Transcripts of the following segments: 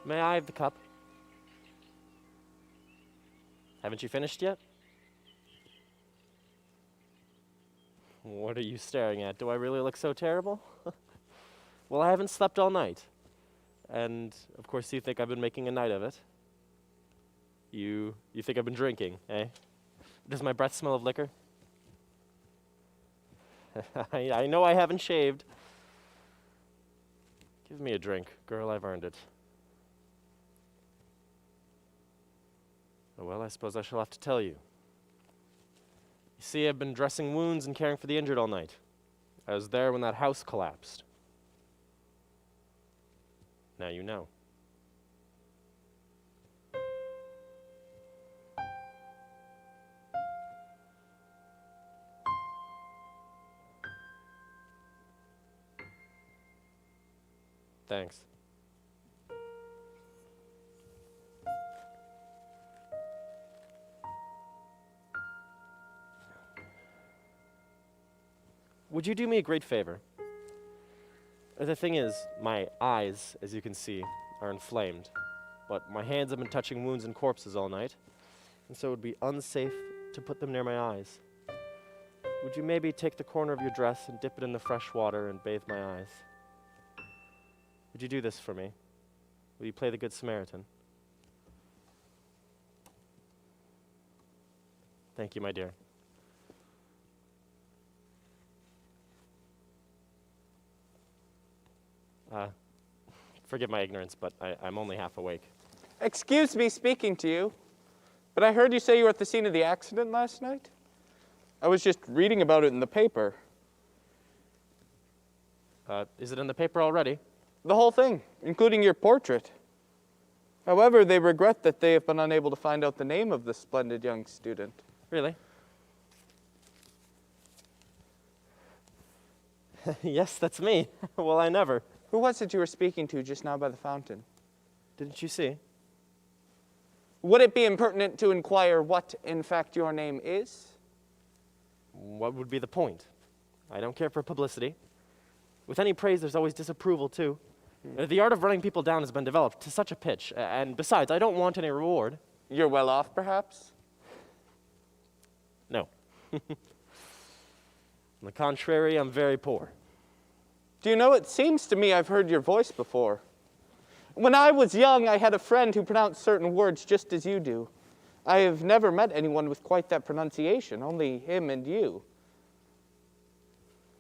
May I have the cup? Haven't you finished yet? What are you staring at? Do I really look so terrible? Well, I haven't slept all night. And, of course, you think I've been making a night of it. You think I've been drinking, eh? Does my breath smell of liquor? I know I haven't shaved. Give me a drink, girl, I've earned it. Oh, well, I suppose I shall have to tell you. You see, I've been dressing wounds and caring for the injured all night. I was there when that house collapsed. Now you know. Thanks. Would you do me a great favor? The thing is, my eyes, as you can see, are inflamed, but my hands have been touching wounds and corpses all night, and so it would be unsafe to put them near my eyes. Would you maybe take the corner of your dress and dip it in the fresh water and bathe my eyes? Would you do this for me? Will you play the Good Samaritan? Thank you, my dear. Forgive my ignorance, but I'm only half awake. Excuse me speaking to you, but I heard you say you were at the scene of the accident last night. I was just reading about it in the paper. Is it in the paper already? The whole thing, including your portrait. However, they regret that they have been unable to find out the name of the splendid young student. Really? Yes, that's me. Well, I never. Who was it you were speaking to just now by the fountain? Didn't you see? Would it be impertinent to inquire what, in fact, your name is? What would be the point? I don't care for publicity. With any praise, there's always disapproval, too. The art of running people down has been developed to such a pitch, and besides, I don't want any reward. You're well off, perhaps? No. On the contrary, I'm very poor. Do you know, it seems to me I've heard your voice before. When I was young, I had a friend who pronounced certain words just as you do. I have never met anyone with quite that pronunciation, only him and you.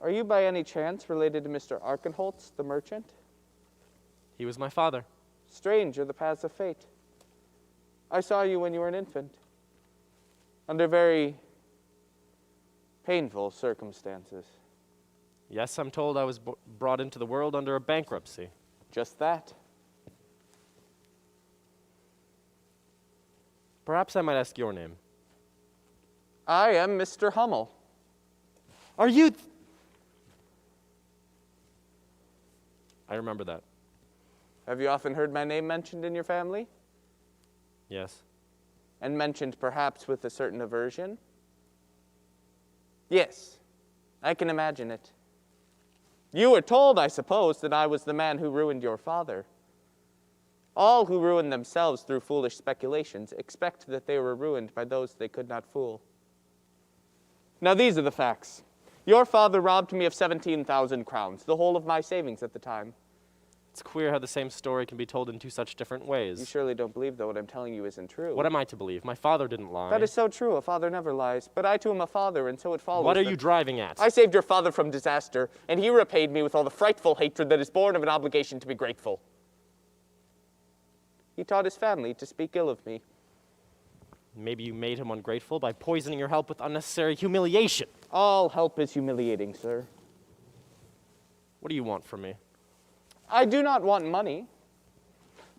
Are you by any chance related to Mr. Arkenholtz, the merchant? He was my father. Strange are the paths of fate. I saw you when you were an infant, under very painful circumstances. Yes, I'm told I was brought into the world under a bankruptcy. Just that. Perhaps I might ask your name. I am Mr. Hummel. Are you... I remember that. Have you often heard my name mentioned in your family? Yes. And mentioned perhaps with a certain aversion? Yes, I can imagine it. You were told, I suppose, that I was the man who ruined your father. All who ruin themselves through foolish speculations expect that they were ruined by those they could not fool. Now these are the facts. Your father robbed me of 17,000 crowns, the whole of my savings at the time. It's queer how the same story can be told in two such different ways. You surely don't believe that what I'm telling you isn't true. What am I to believe? My father didn't lie. That is so true. A father never lies. But I too am a father, and so it follows. What are you driving at? I saved your father from disaster, and he repaid me with all the frightful hatred that is born of an obligation to be grateful. He taught his family to speak ill of me. Maybe you made him ungrateful by poisoning your help with unnecessary humiliation. All help is humiliating, sir. What do you want from me? I do not want money.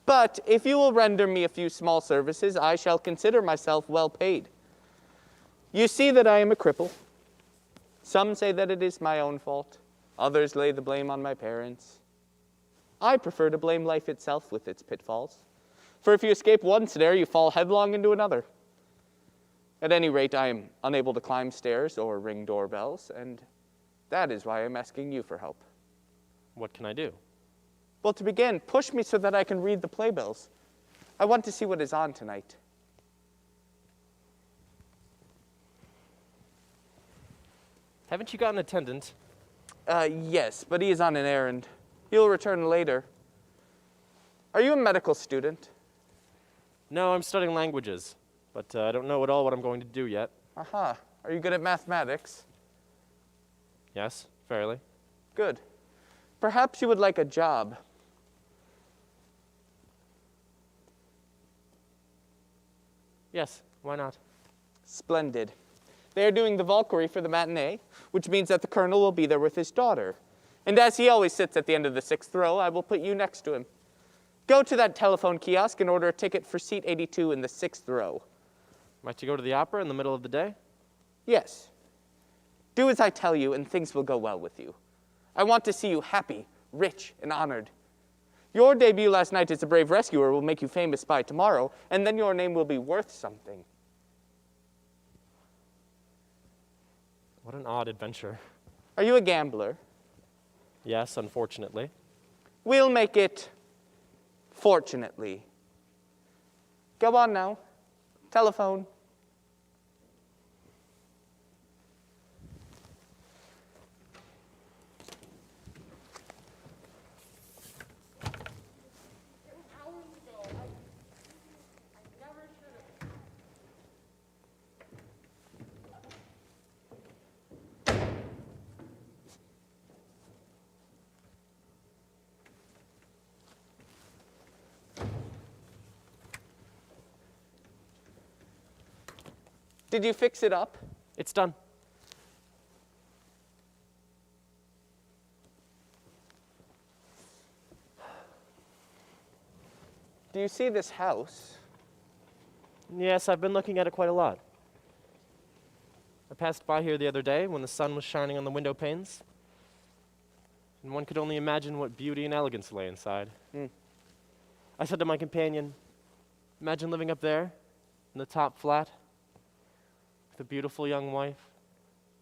But if you will render me a few small services, I shall consider myself well paid. You see that I am a cripple. Some say that it is my own fault. Others lay the blame on my parents. I prefer to blame life itself with its pitfalls. For if you escape one snare, you fall headlong into another. At any rate, I am unable to climb stairs or ring doorbells, and that is why I'm asking you for help. What can I do? Well, to begin, push me so that I can read the playbills. I want to see what is on tonight. Haven't you got an attendant? Yes, but he is on an errand. He'll return later. Are you a medical student? No, I'm studying languages, but I don't know at all what I'm going to do yet. Aha. Are you good at mathematics? Yes, fairly. Good. Perhaps you would like a job. Yes, why not? Splendid. They are doing the Valkyrie for the matinee, which means that the colonel will be there with his daughter. And as he always sits at the end of the 6th row, I will put you next to him. Go to that telephone kiosk and order a ticket for seat 82 in the 6th row. Am I to go to the opera in the middle of the day? Yes. Do as I tell you, and things will go well with you. I want to see you happy, rich, and honored. Your debut last night as a brave rescuer will make you famous by tomorrow, and then your name will be worth something. What an odd adventure. Are you a gambler? Yes, unfortunately. We'll make it fortunately. Go on now. Telephone. Did you fix it up? It's done. Do you see this house? Yes, I've been looking at it quite a lot. I passed by here the other day when the sun was shining on the window panes, and one could only imagine what beauty and elegance lay inside. I said to my companion, imagine living up there in the top flat with a beautiful young wife,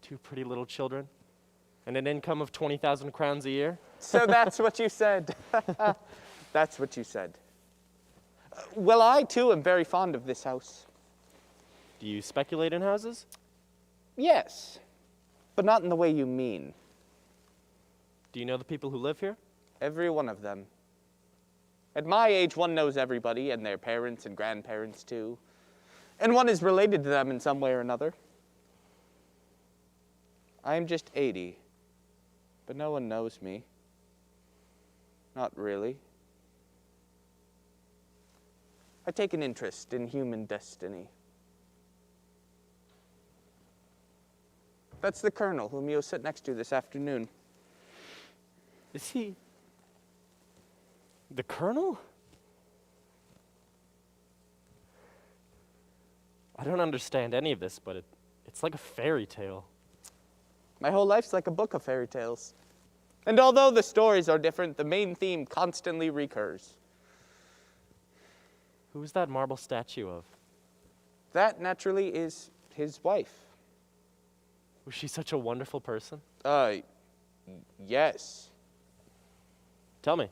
2 pretty little children, and an income of 20,000 crowns a year. So that's what you said. That's what you said. Well, I, too, am very fond of this house. Do you speculate in houses? Yes, but not in the way you mean. Do you know the people who live here? Every one of them. At my age, one knows everybody, and their parents and grandparents, too. And one is related to them in some way or another. I am just 80, but no one knows me. Not really. I take an interest in human destiny. That's the colonel, whom you'll sit next to this afternoon. Is he the colonel? I don't understand any of this, but it's like a fairy tale. My whole life's like a book of fairy tales. And although the stories are different, the main theme constantly recurs. Who is that marble statue of? That, naturally, is his wife. Was she such a wonderful person? Yes. Tell me.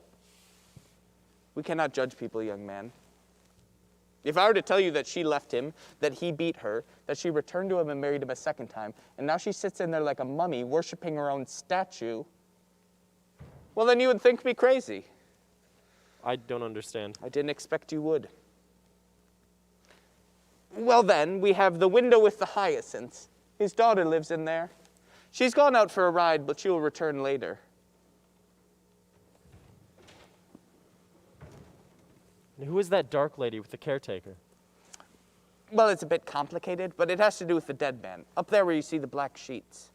We cannot judge people, young man. If I were to tell you that she left him, that he beat her, that she returned to him and married him a second time, and now she sits in there like a mummy, worshiping her own statue, well, then you would think me crazy. I don't understand. I didn't expect you would. Well, then, we have the window with the hyacinths. His daughter lives in there. She's gone out for a ride, but she will return later. And who is that dark lady with the caretaker? Well, it's a bit complicated, but it has to do with the dead man. Up there where you see the black sheets.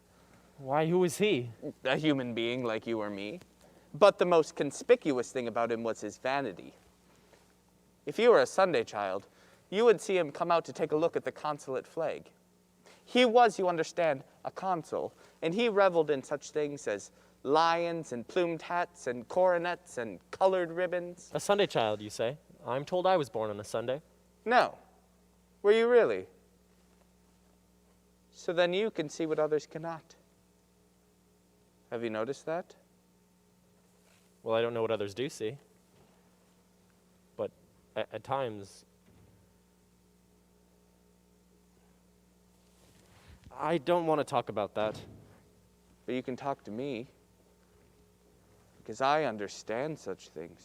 Why, who is he? A human being like you or me. But the most conspicuous thing about him was his vanity. If you were a Sunday child, you would see him come out to take a look at the consulate flag. He was, you understand, a consul, and he reveled in such things as lions and plumed hats and coronets and colored ribbons. A Sunday child, you say? I'm told I was born on a Sunday. No. Were you really? So then you can see what others cannot. Have you noticed that? Well, I don't know what others do see. But at times, I don't want to talk about that. But you can talk to me, because I understand such things.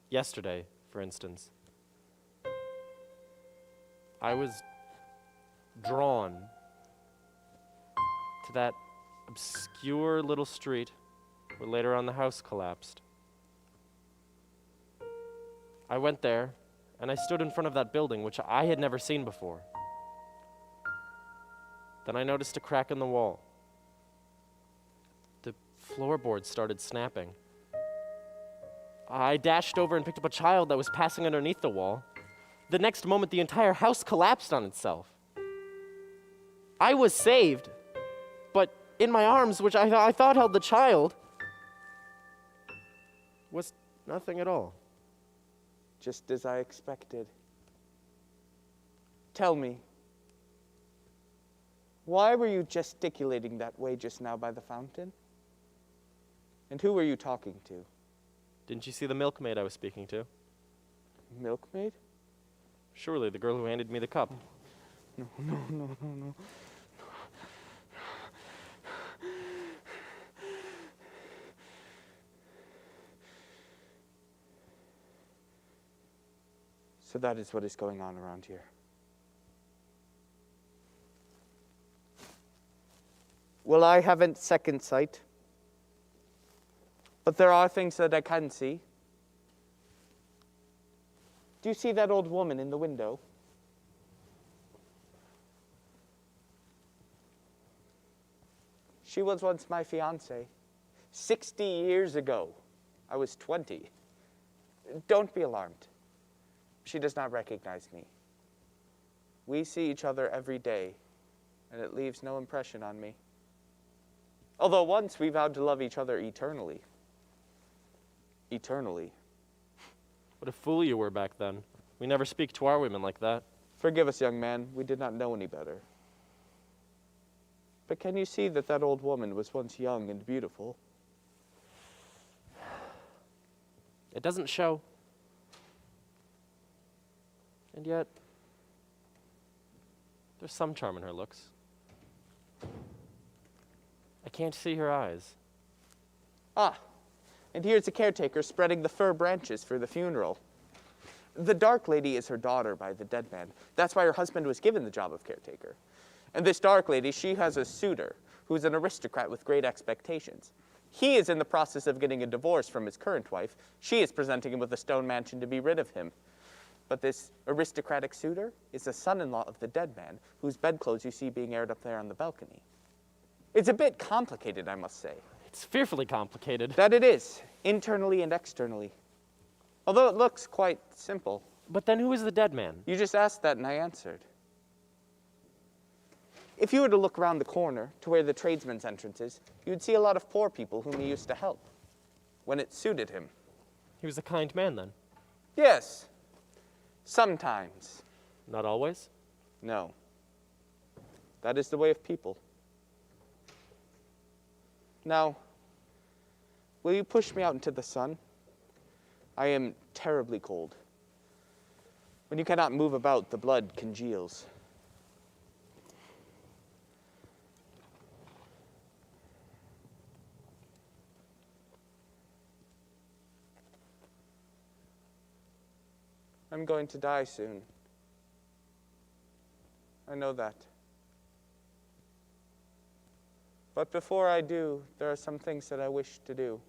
Yesterday, for instance, I was drawn to that obscure little street where later on the house collapsed. I went there, and I stood in front of that building, which I had never seen before. Then I noticed a crack in the wall. The floorboards started snapping. I dashed over and picked up a child that was passing underneath the wall. The next moment, the entire house collapsed on itself. I was saved, but in my arms, which I thought held the child, was nothing at all. Just as I expected. Tell me, why were you gesticulating that way just now by the fountain? And who were you talking to? Didn't you see the milkmaid I was speaking to? Milkmaid? Surely, the girl who handed me the cup. No. So that is what is going on around here. Well, I haven't second sight, but there are things that I can see. Do you see that old woman in the window? She was once my fiancée. 60 years ago. I was 20. Don't be alarmed. She does not recognize me. We see each other every day, and it leaves no impression on me. Although once we vowed to love each other eternally. Eternally. What a fool you were back then. We never speak to our women like that. Forgive us, young man. We did not know any better. But can you see that that old woman was once young and beautiful? It doesn't show. And yet, there's some charm in her looks. I can't see her eyes. Ah, and here's the caretaker spreading the fir branches for the funeral. The dark lady is her daughter by the dead man. That's why her husband was given the job of caretaker. And this dark lady, she has a suitor who's an aristocrat with great expectations. He is in the process of getting a divorce from his current wife. She is presenting him with a stone mansion to be rid of him. But this aristocratic suitor is the son-in-law of the dead man, whose bedclothes you see being aired up there on the balcony. It's a bit complicated, I must say. It's fearfully complicated. That it is, internally and externally. Although it looks quite simple. But then who is the dead man? You just asked that and I answered. If you were to look around the corner to where the tradesman's entrance is, you'd see a lot of poor people whom he used to help, when it suited him. He was a kind man then. Yes, sometimes. Not always? No. That is the way of people. Now, will you push me out into the sun? I am terribly cold. When you cannot move about, the blood congeals. I'm going to die soon. I know that. But before I do, there are some things that I wish to do.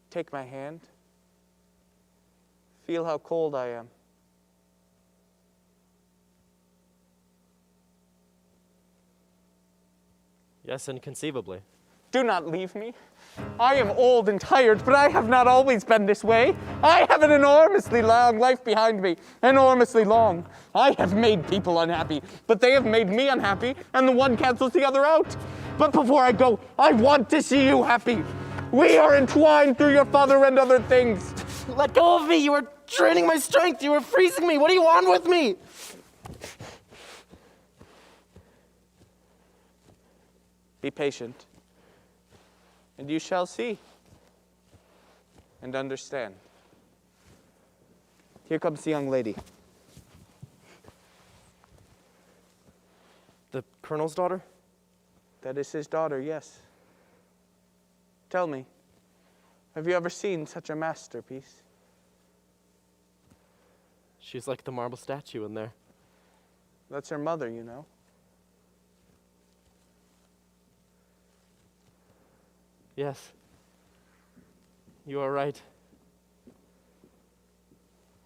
Take my hand. Feel how cold I am. Yes, inconceivably. Do not leave me. I am old and tired, but I have not always been this way. I have an enormously long life behind me. Enormously long. I have made people unhappy, but they have made me unhappy, and the one cancels the other out. But before I go, I want to see you happy. We are entwined through your father and other things. Let go of me! You are draining my strength! You are freezing me! What do you want with me? Be patient, and you shall see and understand. Here comes the young lady. The Colonel's daughter? That is his daughter, yes. Tell me, have you ever seen such a masterpiece? She's like the marble statue in there. That's her mother, you know. Yes. You are right.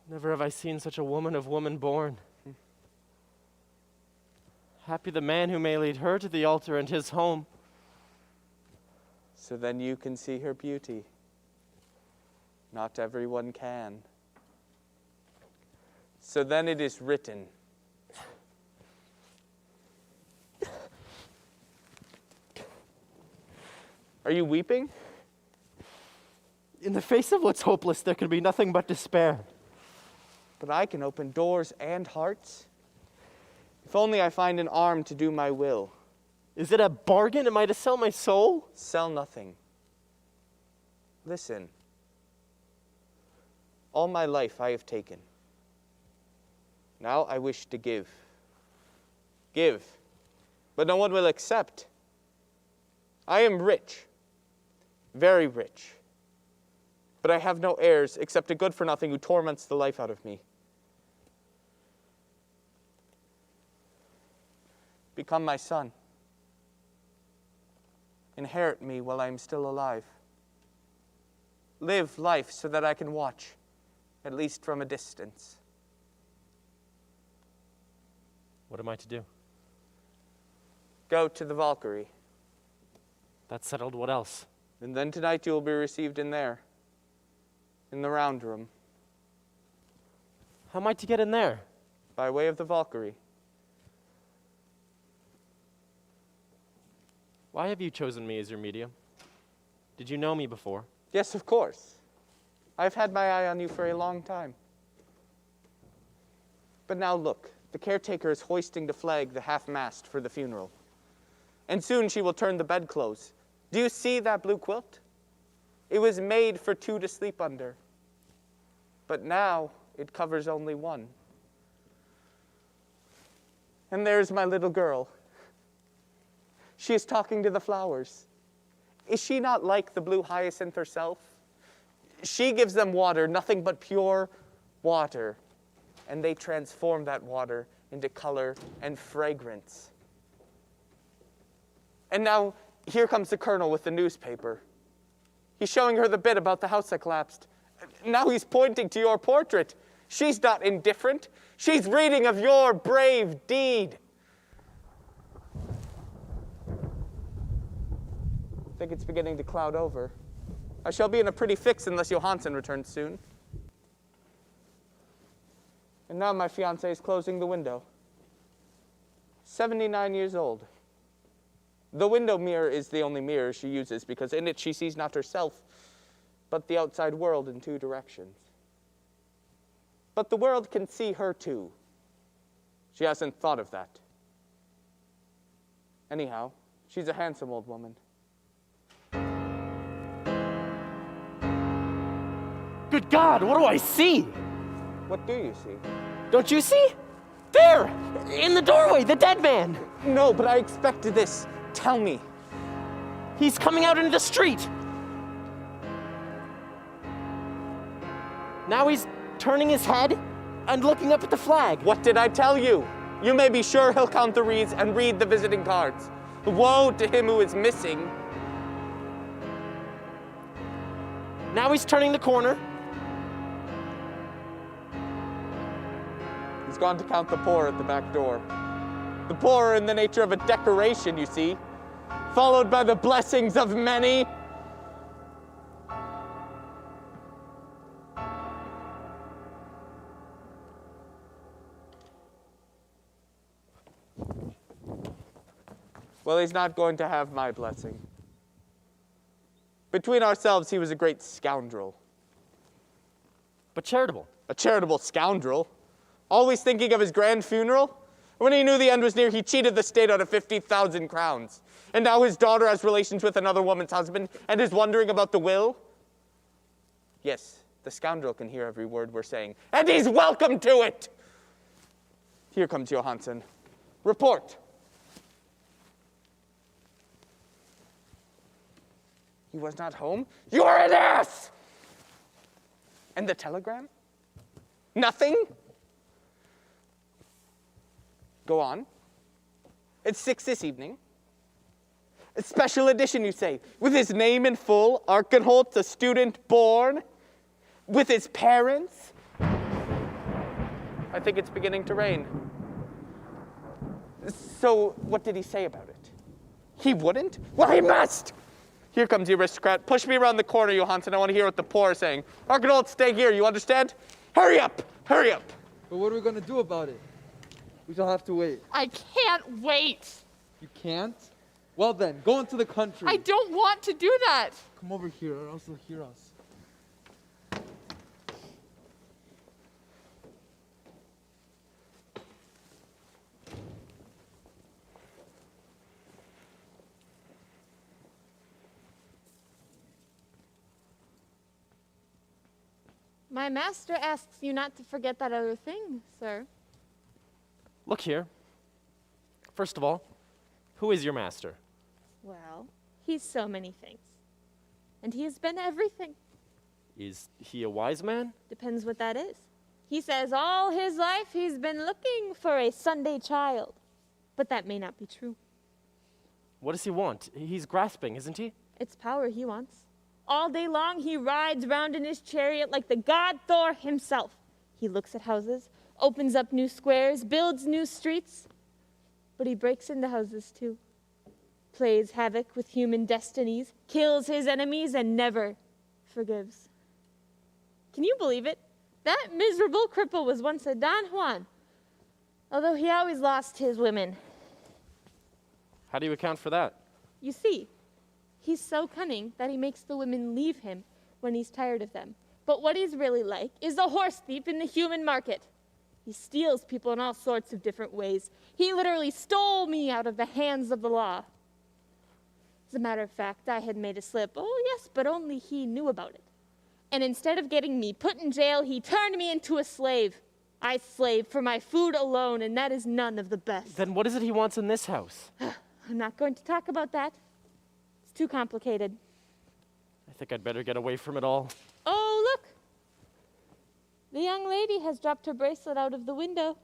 Never have I seen such a woman of woman born. Happy the man who may lead her to the altar and his home. So then you can see her beauty. Not everyone can. So then it is written. Are you weeping? In the face of what's hopeless, there can be nothing but despair. But I can open doors and hearts. If only I find an arm to do my will. Is it a bargain? Am I to sell my soul? Sell nothing. Listen. All my life I have taken. Now I wish to give. Give. But no one will accept. I am rich. Very rich. But I have no heirs except a good-for-nothing who torments the life out of me. Become my son. Inherit me while I am still alive. Live life so that I can watch, at least from a distance. What am I to do? Go to the Valkyrie. That's settled. What else? And then tonight you will be received in there, in the round room, How am I to get in there? by way of the Valkyrie. Why have you chosen me as your medium? Did you know me before? Yes, of course. I've had my eye on you for a long time. But now look, the caretaker is hoisting the flag, the half-mast, for the funeral. And soon she will turn the bedclothes. Do you see that blue quilt? It was made for two to sleep under. But now it covers only one. And there's my little girl. She is talking to the flowers. Is she not like the blue hyacinth herself? She gives them water, nothing but pure water. And they transform that water into color and fragrance. And now, here comes the colonel with the newspaper. He's showing her the bit about the house that collapsed. Now he's pointing to your portrait. She's not indifferent. She's reading of your brave deed. I think it's beginning to cloud over. I shall be in a pretty fix unless Johansson returns soon. And now my fiancée is closing the window. 79 years old. The window mirror is the only mirror she uses because in it she sees not herself, but the outside world in two directions. But the world can see her too. She hasn't thought of that. Anyhow, she's a handsome old woman. Good God, what do I see? What do you see? Don't you see? There! In the doorway, the dead man! No, but I expected this. Tell me. He's coming out into the street! Now he's turning his head and looking up at the flag. What did I tell you? You may be sure he'll count the wreaths and read the visiting cards. Woe to him who is missing. Now he's turning the corner. He's gone to count the poor at the back door. The poor are in the nature of a decoration, you see, followed by the blessings of many. Well, he's not going to have my blessing. Between ourselves, he was a great scoundrel. but charitable. A charitable scoundrel. Always thinking of his grand funeral. When he knew the end was near, he cheated the state out of 50,000 crowns. And now his daughter has relations with another woman's husband and is wondering about the will. Yes, the scoundrel can hear every word we're saying, and he's welcome to it! Here comes Johansson. Report. He was not home? You're an ass! And the telegram? Nothing? Go on. It's 6 this evening. A special edition, you say, with his name in full, Arkenholtz, a student born, with his parents. I think it's beginning to rain. So, what did he say about it? He wouldn't? Well, he must! Here comes the aristocrat. Push me around the corner, Johansson. I want to hear what the poor are saying. Arkenholtz, stay here, you understand? Hurry up! Hurry up! But what are we going to do about it? We shall have to wait. I can't wait. You can't? Well then, go into the country. I don't want to do that. Come over here or else they'll hear us. My master asks you not to forget that other thing, sir. Look here. First of all, who is your master? Well, he's so many things. And he has been everything. Is he a wise man? Depends what that is. He says all his life he's been looking for a Sunday child. But that may not be true. What does he want? He's grasping, isn't he? It's power he wants. All day long he rides round in his chariot like the god Thor himself. He looks at houses, opens up new squares, builds new streets. But he breaks into houses too. Plays havoc with human destinies, kills his enemies, and never forgives. Can you believe it? That miserable cripple was once a Don Juan, although he always lost his women. How do you account for that? You see, he's so cunning that he makes the women leave him when he's tired of them. But what he's really like is a horse thief in the human market. He steals people in all sorts of different ways. He literally stole me out of the hands of the law. As a matter of fact, I had made a slip. Oh, yes, but only he knew about it. And instead of getting me put in jail, he turned me into a slave. I slave for my food alone, and that is none of the best. Then what is it he wants in this house? I'm not going to talk about that. It's too complicated. I think I'd better get away from it all. Oh, look! The young lady has dropped her bracelet out of the window.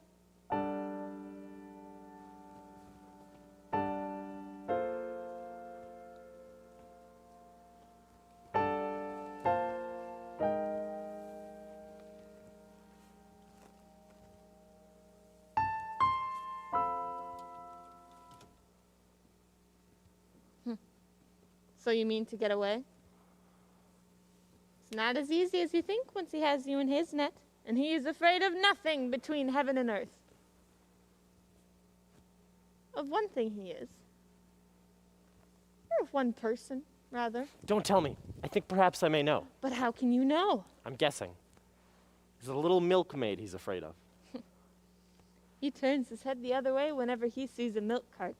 So you mean to get away? It's not as easy as you think once he has you in his net, and he is afraid of nothing between heaven and earth. Of one thing he is. Or of one person, rather. Don't tell me. I think perhaps I may know. But how can you know? I'm guessing. There's a little milkmaid he's afraid of. He turns his head the other way whenever he sees a milk cart.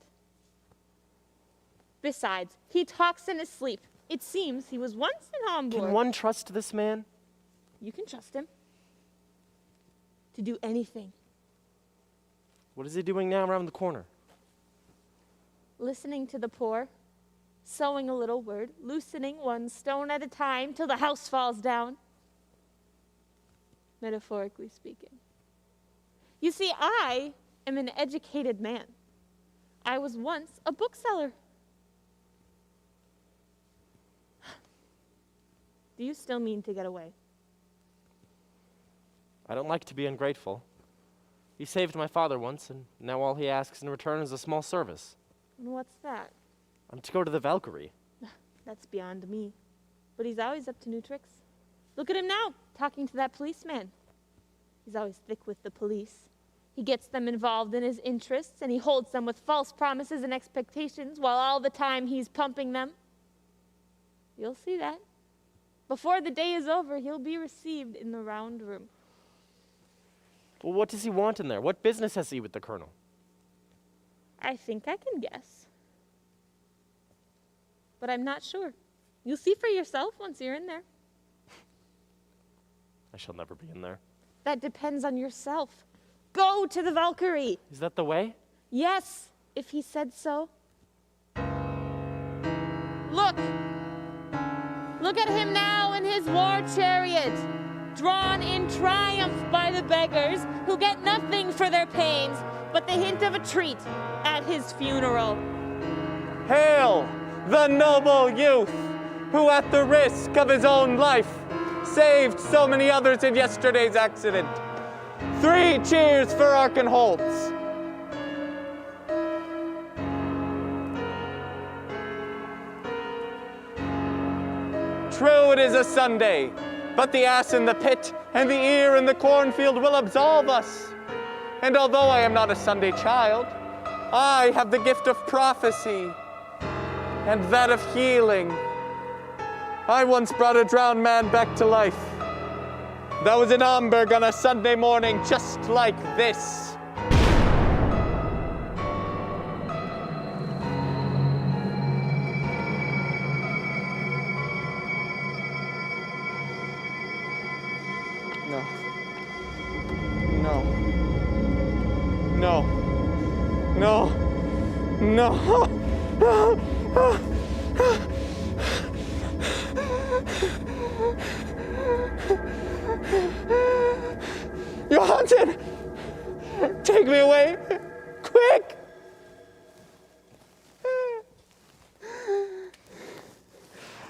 Besides, he talks in his sleep. It seems he was once in Hamburg. Can one trust this man? You can trust him. To do anything. What is he doing now around the corner? Listening to the poor, sowing a little word, loosening one stone at a time till the house falls down. Metaphorically speaking. You see, I am an educated man. I was once a bookseller. Do you still mean to get away? I don't like to be ungrateful. He saved my father once, and now all he asks in return is a small service. And what's that? I'm to go to the Valkyrie. That's beyond me. But he's always up to new tricks. Look at him now, talking to that policeman. He's always thick with the police. He gets them involved in his interests, and he holds them with false promises and expectations while all the time he's pumping them. You'll see that. Before the day is over, he'll be received in the round room. Well, what does he want in there? What business has he with the colonel? I think I can guess. But I'm not sure. You'll see for yourself once you're in there. I shall never be in there. That depends on yourself. Go to the Valkyrie. Is that the way? Yes, if he said so. Look! Look at him now in his war chariot, drawn in triumph by the beggars who get nothing for their pains but the hint of a treat at his funeral. Hail the noble youth who at the risk of his own life saved so many others in yesterday's accident. 3 cheers for Arkenholtz. True, it is a Sunday, but the ass in the pit and the ear in the cornfield will absolve us. And although I am not a Sunday child, I have the gift of prophecy and that of healing. I once brought a drowned man back to life. That was in Hamburg on a Sunday morning just like this. No. Johansen! Take me away! Quick!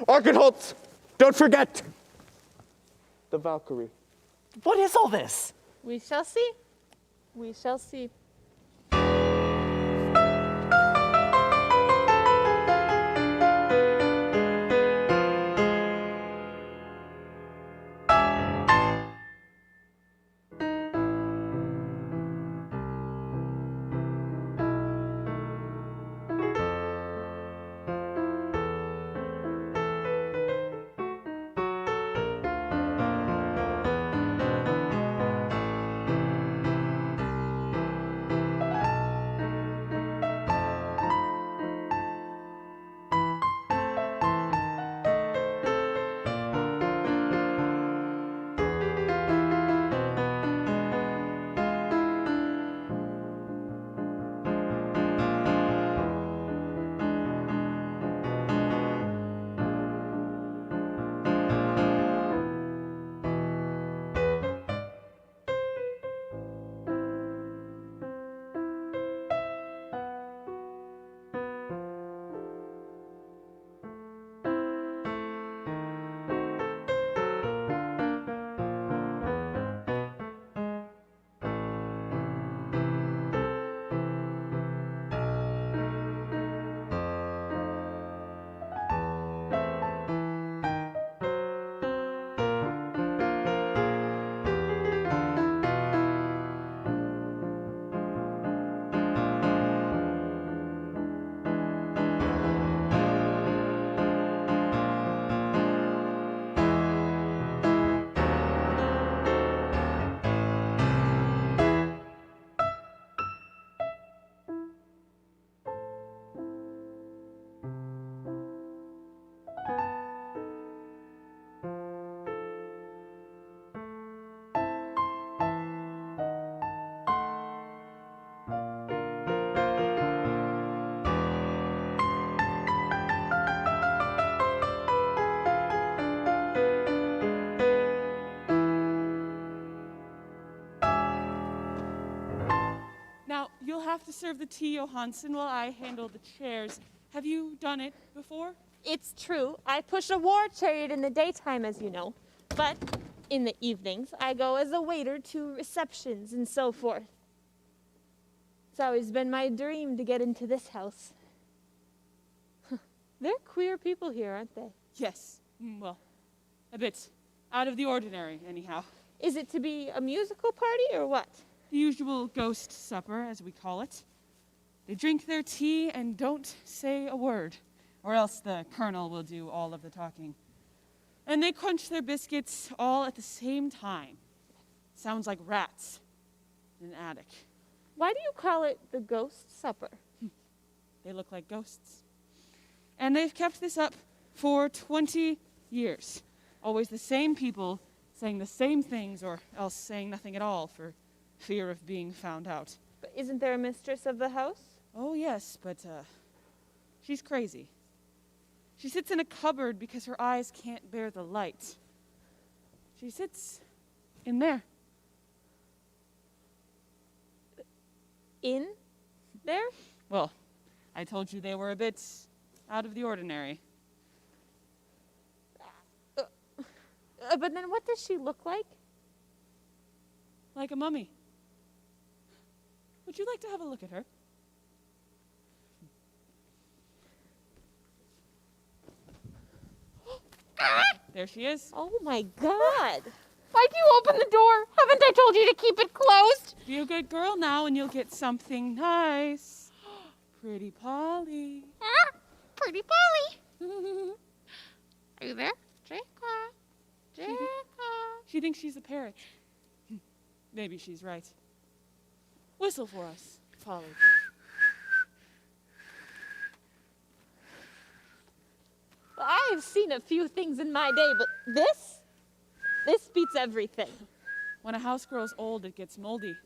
Arkenholtz, don't forget! The Valkyrie. What is all this? We shall see. We shall see. You'll have to serve the tea, Johansen, while I handle the chairs. Have you done it before? It's true. I push a war chariot in the daytime, as you know. But in the evenings, I go as a waiter to receptions and so forth. It's always been my dream to get into this house. They're queer people here, aren't they? Yes. Well, a bit out of the ordinary, anyhow. Is it to be a musical party or what? The usual ghost supper, as we call it. They drink their tea and don't say a word, or else the colonel will do all of the talking. And they crunch their biscuits all at the same time. Sounds like rats in an attic. Why do you call it the ghost supper? They look like ghosts. And they've kept this up for 20 years. Always the same people saying the same things, or else saying nothing at all for fear of being found out. But isn't there a mistress of the house? Oh, yes, but she's crazy. She sits in a cupboard because her eyes can't bear the light. She sits in there. In there? Well, I told you they were a bit out of the ordinary. But then what does she look like? Like a mummy. Would you like to have a look at her? There she is. Oh my God. Why'd you open the door? Haven't I told you to keep it closed? Be a good girl now and you'll get something nice. Pretty Polly. Ah, pretty Polly. Are you there? Jacob. Jacob. She thinks she's a parrot. Maybe she's right. Whistle for us, Polly. Well, I have seen a few things in my day, but this beats everything. When a house grows old, it gets moldy.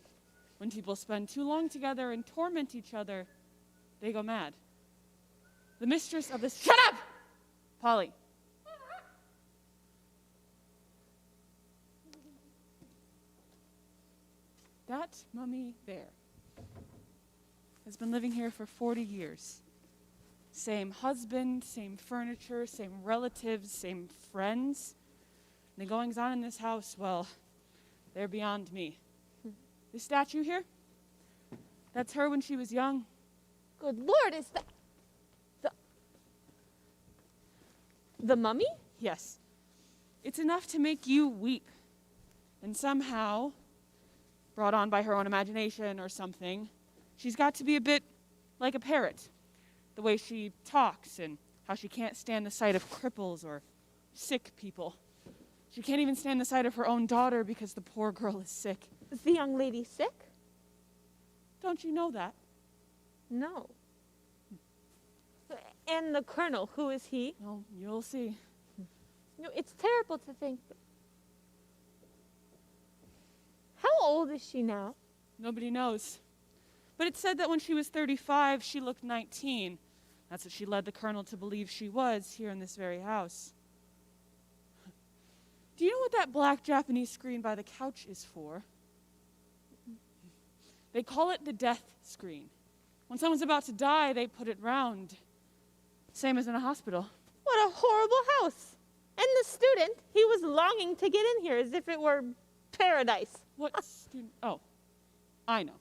When people spend too long together and torment each other, they go mad. The mistress of this— Shut up! Polly. That mummy there has been living here for 40 years. Same husband, same furniture, same relatives, same friends. And the goings-on in this house, well, they're beyond me. This statue here, that's her when she was young. Good Lord, is that the mummy? Yes. It's enough to make you weep. And somehow, brought on by her own imagination or something, she's got to be a bit like a parrot. The way she talks and how she can't stand the sight of cripples or sick people. She can't even stand the sight of her own daughter because the poor girl is sick. Is the young lady sick? Don't you know that? No. And the colonel, who is he? Well, you'll see. No, it's terrible to think. How old is she now? Nobody knows. But it said that when she was 35, she looked 19. That's what she led the colonel to believe she was here in this very house. Do you know what that black Japanese screen by the couch is for? They call it the death screen. When someone's about to die, they put it round. Same as in a hospital. What a horrible house. And the student, he was longing to get in here as if it were paradise. What student? Oh, I know.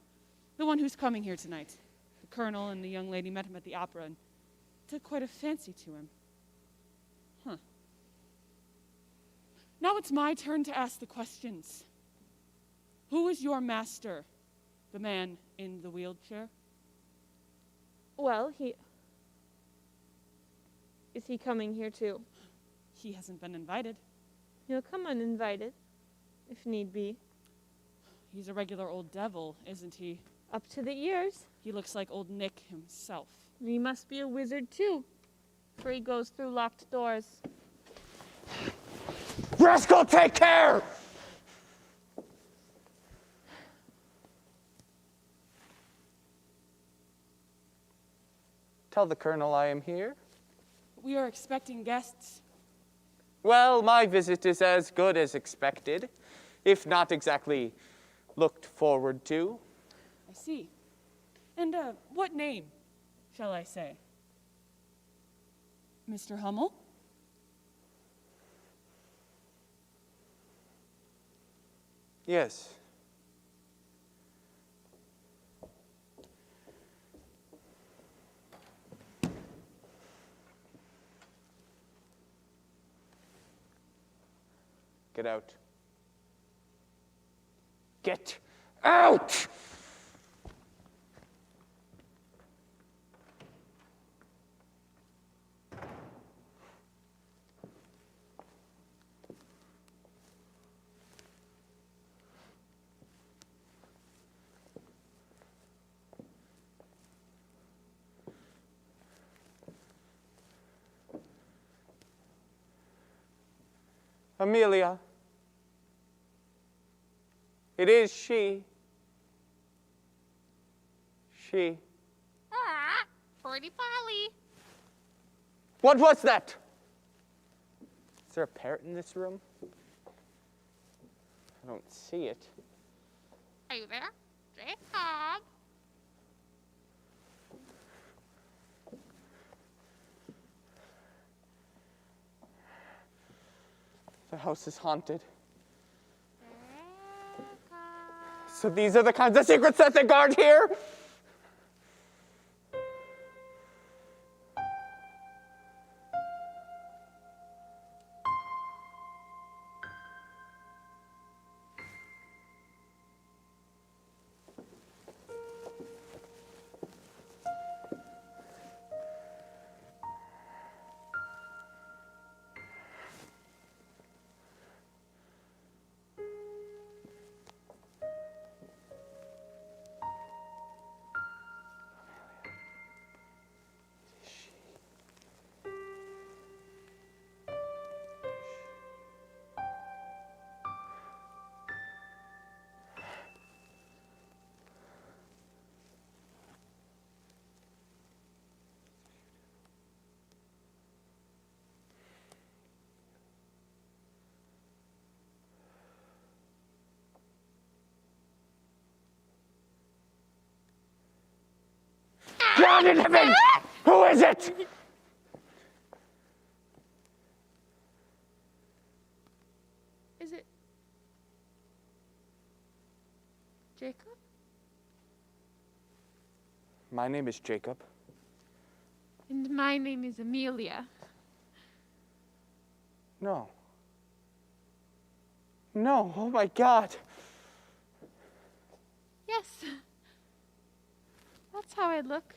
The one who's coming here tonight. The colonel and the young lady met him at the opera and took quite a fancy to him. Huh. Now it's my turn to ask the questions. Who is your master? The man in the wheelchair? Well, is he coming here too? He hasn't been invited. He'll come uninvited, if need be. He's a regular old devil, isn't he? Up to the ears. He looks like old Nick himself. He must be a wizard too, for he goes through locked doors. Rascal, take care! Tell the colonel I am here. We are expecting guests. Well, my visit is as good as expected, if not exactly looked forward to. I see. And what name shall I say? Mr. Hummel? Yes. Get out. Get out! Amelia. It is she. She. Ah, pretty Polly. What was that? Is there a parrot in this room? I don't see it. Are you there? Jacob. The house is haunted. Jacob. So these are the kinds of secrets that they guard here? God in heaven! Who is it? Is it Jacob? My name is Jacob. And my name is Amelia. No. No, oh my God. Yes. That's how I look.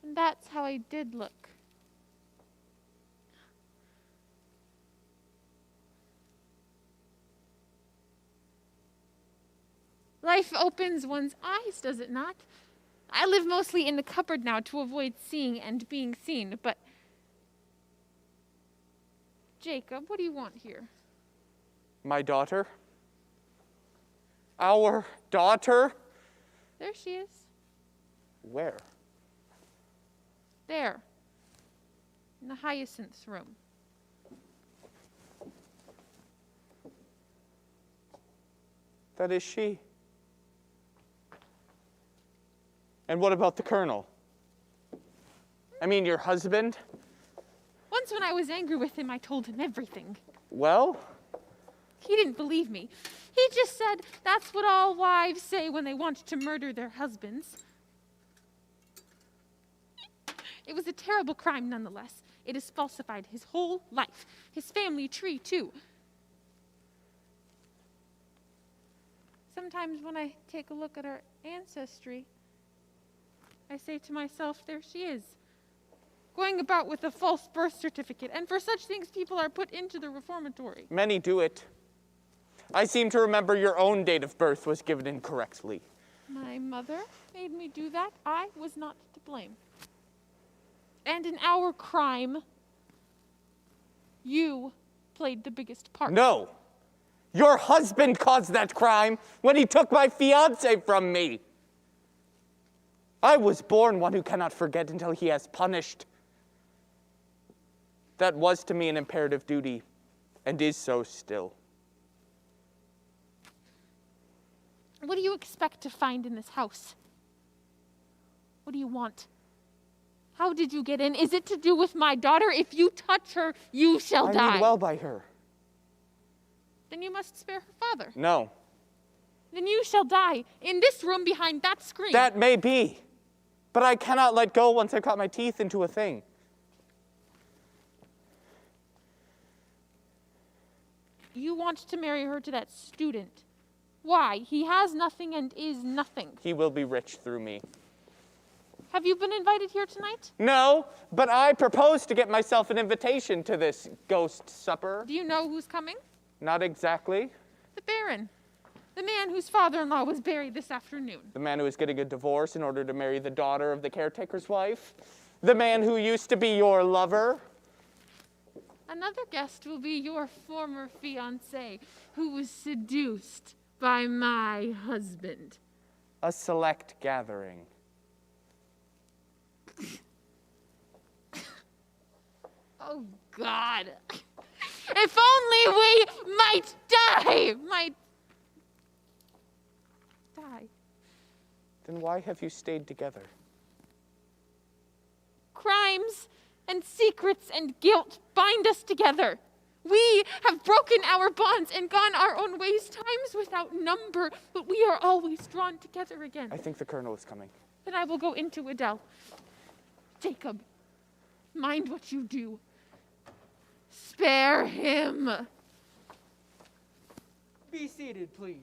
And that's how I did look. Life opens one's eyes, does it not? I live mostly in the cupboard now to avoid seeing and being seen, but... Jacob, what do you want here? My daughter? Our daughter? There she is. Where? There. In the hyacinth's room. That is she. And what about the Colonel? I mean, your husband? Once when I was angry with him, I told him everything. Well, He didn't believe me. He just said that's what all wives say when they want to murder their husbands. It was a terrible crime nonetheless. It has falsified his whole life, his family tree too. Sometimes when I take a look at our ancestry, I say to myself, there she is, going about with a false birth certificate, and for such things people are put into the reformatory. many do it. I seem to remember your own date of birth was given incorrectly. My mother made me do that. I was not to blame. And in our crime, you played the biggest part. No. Your husband caused that crime when he took my fiancée from me. I was born one who cannot forget until he has punished. That was to me an imperative duty, and is so still. What do you expect to find in this house? What do you want? How did you get in? Is it to do with my daughter? If you touch her, you shall die. I mean well by her. Then you must spare her father. No. Then you shall die in this room behind that screen. That may be. But I cannot let go once I've got my teeth into a thing. You want to marry her to that student. Why? He has nothing and is nothing. He will be rich through me. Have you been invited here tonight? No, but I propose to get myself an invitation to this ghost supper. Do you know who's coming? Not exactly. The Baron. The man whose father-in-law was buried this afternoon. The man who is getting a divorce in order to marry the daughter of the caretaker's wife. The man who used to be your lover. Another guest will be your former fiancé who was seduced by my husband. A select gathering. Oh, God. If only we might die! Then why have you stayed together? Crimes and secrets and guilt bind us together. We have broken our bonds and gone our own ways, times without number, but we are always drawn together again. I think the colonel is coming. Then I will go into Adele. Jacob, mind what you do. Spare him. Be seated, please.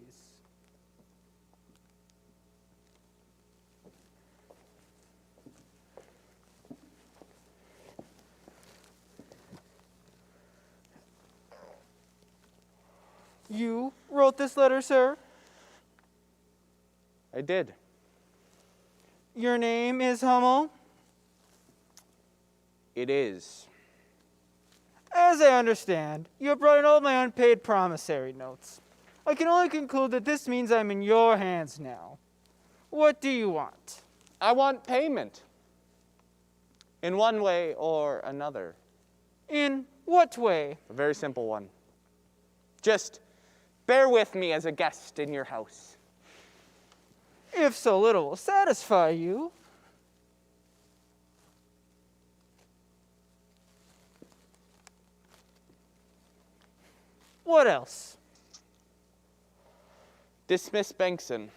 You wrote this letter, sir? I did. Your name is Hummel? It is. As I understand, you have brought in all my unpaid promissory notes. I can only conclude that this means I'm in your hands now. What do you want? I want payment. In one way or another. In what way? A very simple one. Just bear with me as a guest in your house. If so little will satisfy you. What else? Dismiss Bengtson.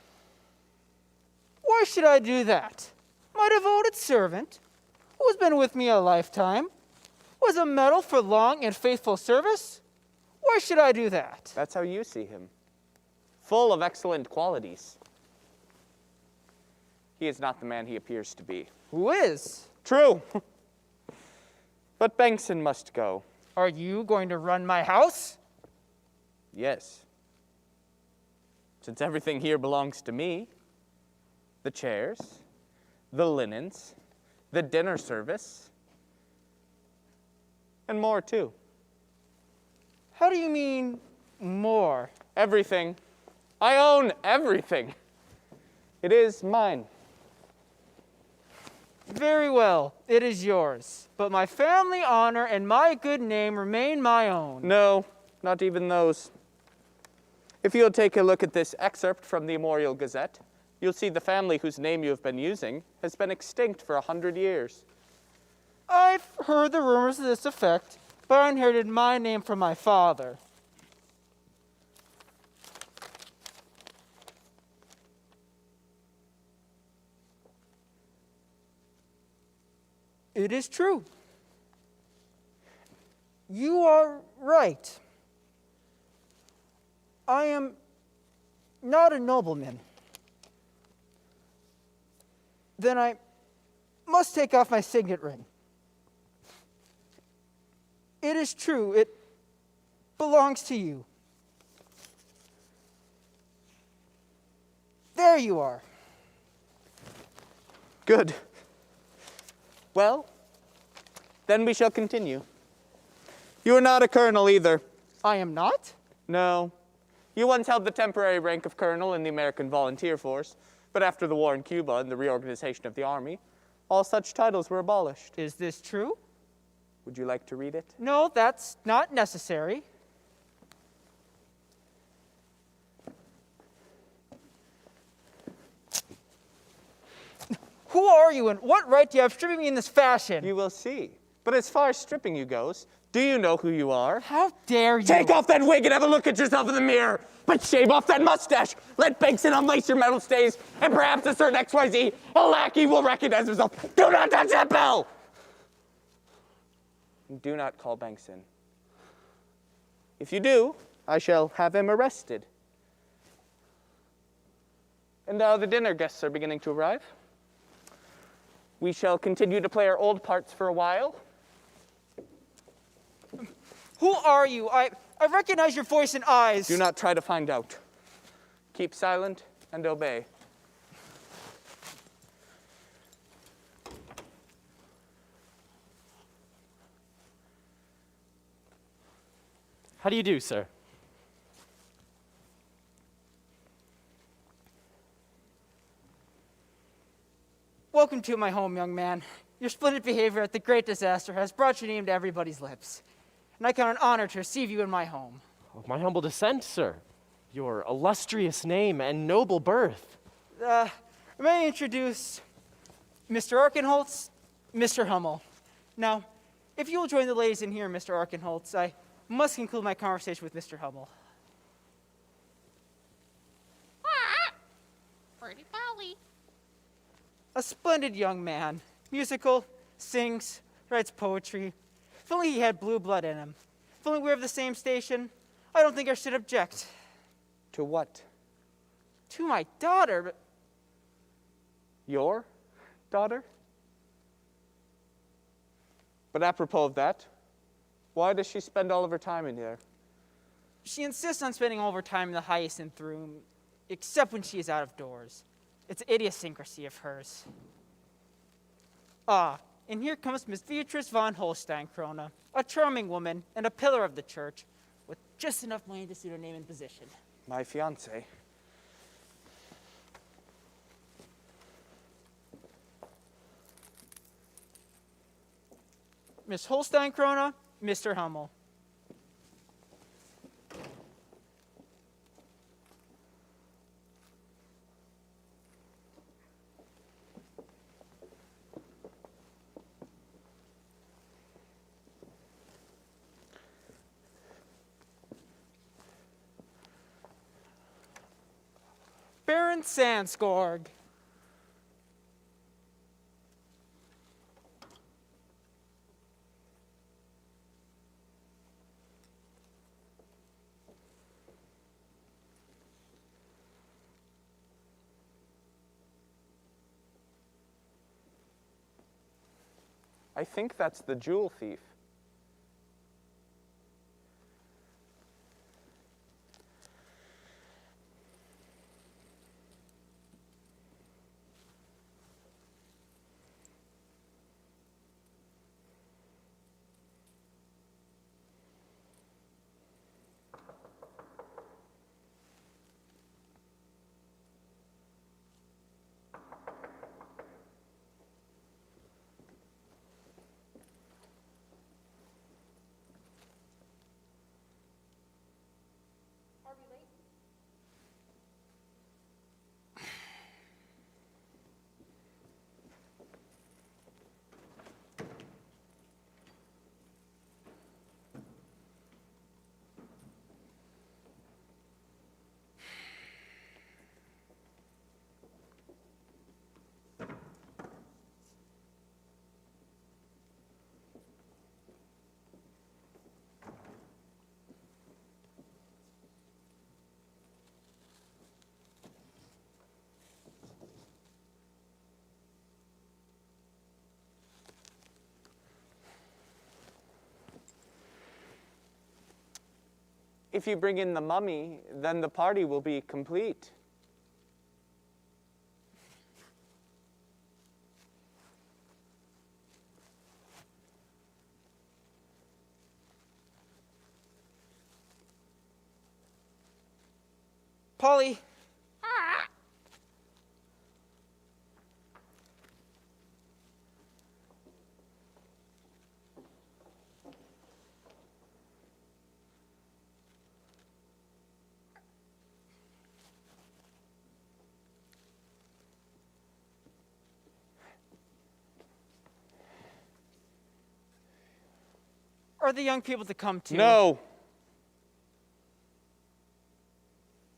Why should I do that? My devoted servant, who has been with me a lifetime, was a medal for long and faithful service. Why should I do that? That's how you see him. Full of excellent qualities. He is not the man he appears to be. Who is? True. But Bengtson must go. Are you going to run my house? Yes. Since everything here belongs to me. The chairs, the linens, the dinner service, and more too. How do you mean, more? Everything. I own everything. It is mine. Very well, it is yours. But my family honor and my good name remain my own. No, not even those. If you'll take a look at this excerpt from the Memorial Gazette, you'll see the family whose name you have been using has been extinct for 100 years. I've heard the rumors to this effect, but I inherited my name from my father. It is true. You are right. I am not a nobleman. Then I must take off my signet ring. It is true, it belongs to you. There you are. Good. Well, then we shall continue. You are not a colonel either. I am not? No. You once held the temporary rank of colonel in the American Volunteer Force, but after the war in Cuba and the reorganization of the army, all such titles were abolished. Is this true? Would you like to read it? No, that's not necessary. Who are you and what right do you have stripping me in this fashion? You will see. But as far as stripping you goes, do you know who you are? How dare you? Take off that wig and have a look at yourself in the mirror. But shave off that mustache. Let Bengtson unlace your metal stays, and perhaps a certain XYZ, a lackey, will recognize himself. Do not touch that bell! Do not call Bengtson. If you do, I shall have him arrested. And now the dinner guests are beginning to arrive. We shall continue to play our old parts for a while. Who are you? I recognize your voice and eyes. Do not try to find out. Keep silent and obey. How do you do, sir? Welcome to my home, young man. Your splendid behavior at the great disaster has brought your name to everybody's lips, and I count an honor to receive you in my home. Of my humble descent, sir. Your illustrious name and noble birth. May I introduce Mr. Arkenholtz, Mr. Hummel. Now, if you will join the ladies in here, Mr. Arkenholtz, I must conclude my conversation with Mr. Hummel. Pretty Polly. A splendid young man, musical, sings, writes poetry. If only he had blue blood in him. If only we were of the same station, I don't think I should object. To what? To my daughter, but Your daughter? But apropos of that, why does she spend all of her time in here? she insists on spending all of her time in the hyacinth room, except when she is out of doors. It's an idiosyncrasy of hers. Ah, and here comes Miss Beatrice von Holstein-Krone, a charming woman and a pillar of the church, with just enough money to suit her name and position. My fiancé. Miss Holstein-Krone, Mr. Hummel. Baron Sandskorg. I think that's the jewel thief. If you bring in the mummy, then the party will be complete. Polly. Are the young people to come too? No!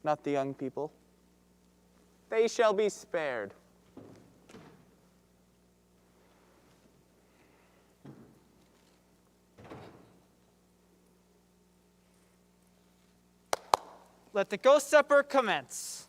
Not the young people. They shall be spared. Let the ghost supper commence.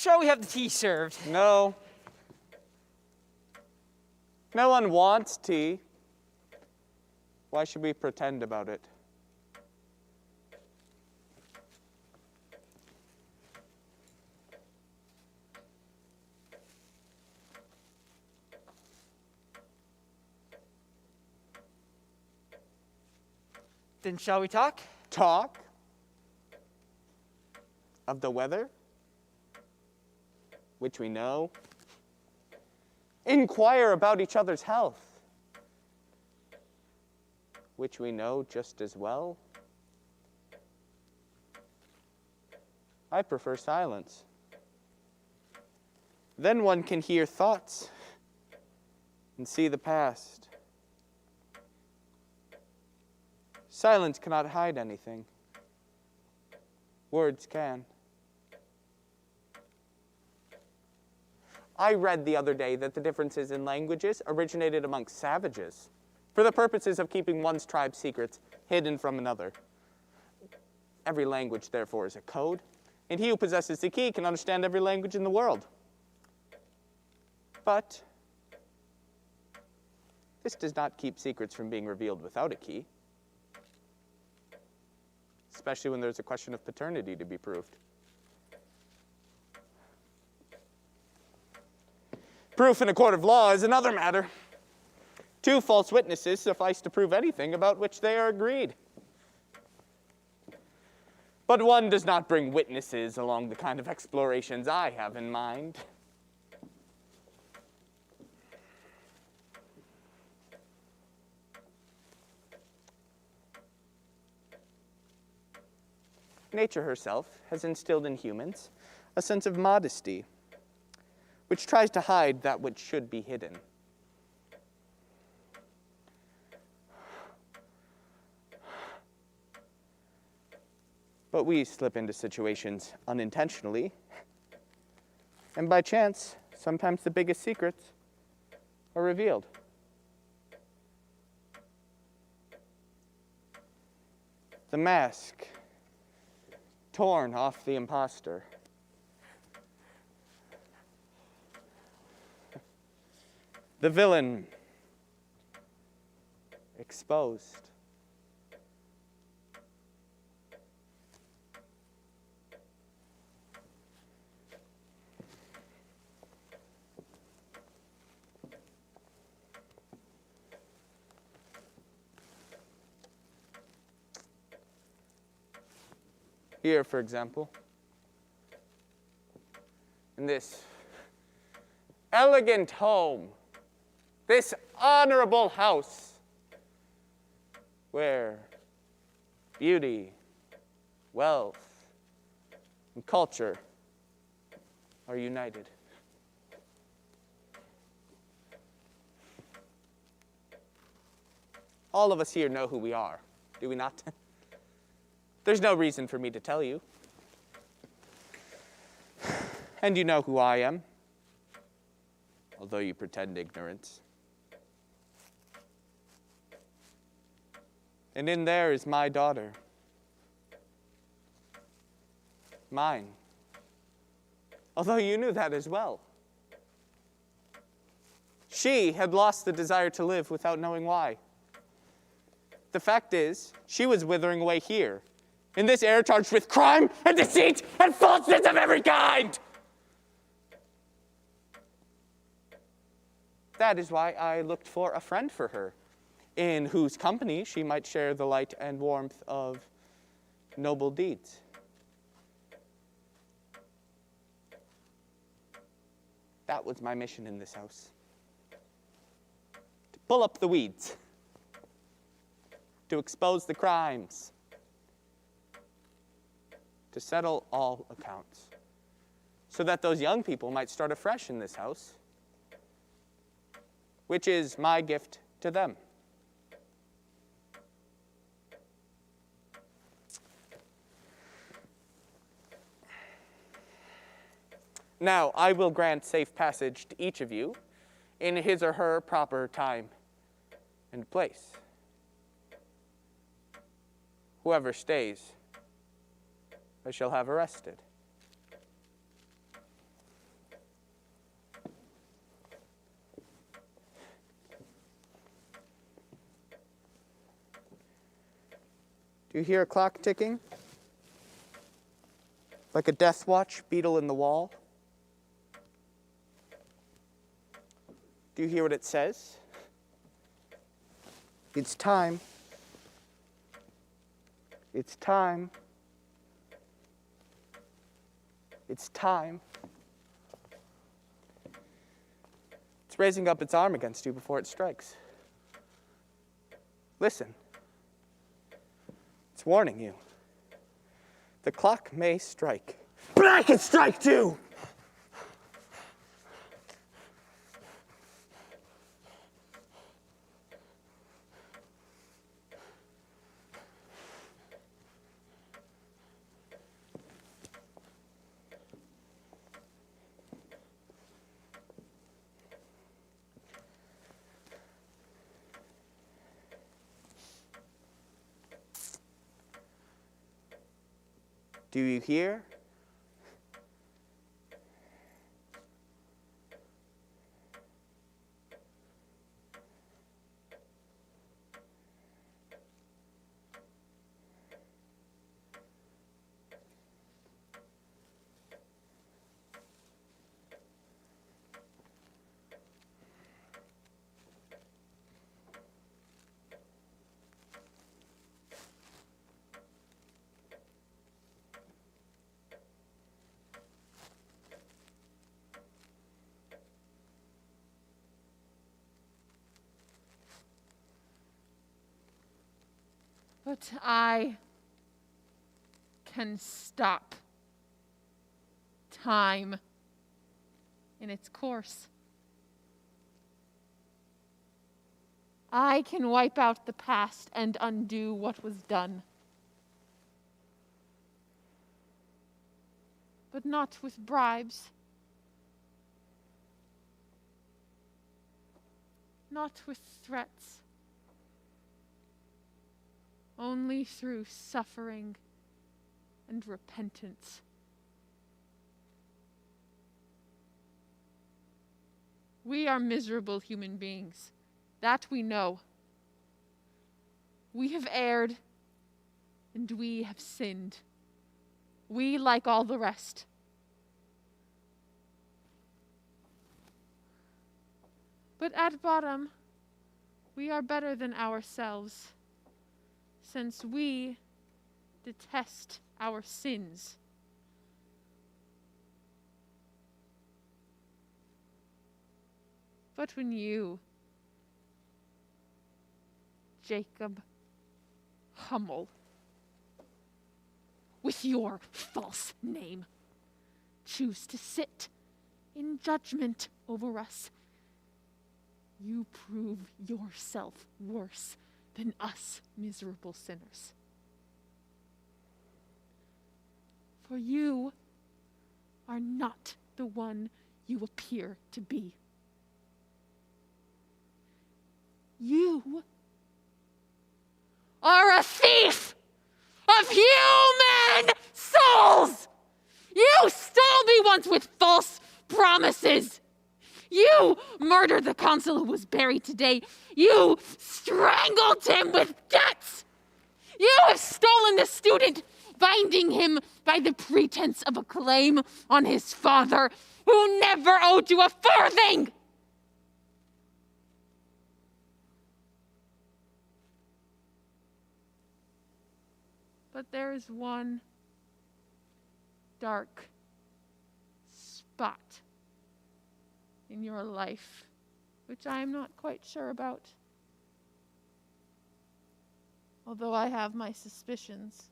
shall we have the tea served? No. No one wants tea. Why should we pretend about it? Then shall we talk? Talk of the weather, which we know. Inquire about each other's health, which we know just as well. I prefer silence. Then one can hear thoughts and see the past. Silence cannot hide anything. Words can. I read the other day that the differences in languages originated amongst savages for the purposes of keeping one's tribe's secrets hidden from another. Every language, therefore, is a code, and he who possesses the key can understand every language in the world. But this does not keep secrets from being revealed without a key, especially when there's a question of paternity to be proved. Proof in a court of law is another matter. 2 false witnesses suffice to prove anything about which they are agreed. But one does not bring witnesses along the kind of explorations I have in mind. Nature herself has instilled in humans a sense of modesty, which tries to hide that which should be hidden. But we slip into situations unintentionally, and by chance, sometimes the biggest secrets are revealed. The mask torn off the imposter. The villain exposed. Here, for example, in this elegant home, this honorable house, where beauty, wealth, and culture are united. All of us here know who we are, do we not? There's no reason for me to tell you. And you know who I am, although you pretend ignorance. And in there is my daughter. Mine. Although you knew that as well. She had lost the desire to live without knowing why. The fact is, she was withering away here, in this air charged with crime and deceit and falseness of every kind. That is why I looked for a friend for her, in whose company she might share the light and warmth of noble deeds. That was my mission in this house. To pull up the weeds, to expose the crimes, to settle all accounts, so that those young people might start afresh in this house, which is my gift to them. Now, I will grant safe passage to each of you in his or her proper time and place. Whoever stays, I shall have arrested. Do you hear a clock ticking? Like a death watch beetle in the wall? Do you hear what it says? It's time. It's time. It's time. It's raising up its arm against you before it strikes. Listen. It's warning you. The clock may strike, but I can strike too! Do you hear? But I can stop time in its course. I can wipe out the past and undo what was done. But not with bribes. Not with threats. Only through suffering and repentance. We are miserable human beings. That we know. We have erred, and we have sinned. We, like all the rest. But at bottom, we are better than ourselves, since we detest our sins. But when you, Jacob Hummel, with your false name, choose to sit in judgment over us, you prove yourself worse than us miserable sinners. For you are not the one you appear to be. You are a thief of human souls! You stole me once with false promises. You murdered the consul who was buried today. You strangled him with debts. You have stolen the student, binding him by the pretense of a claim on his father, who never owed you a farthing. But there is one dark spot in your life, which I am not quite sure about. Although I have my suspicions.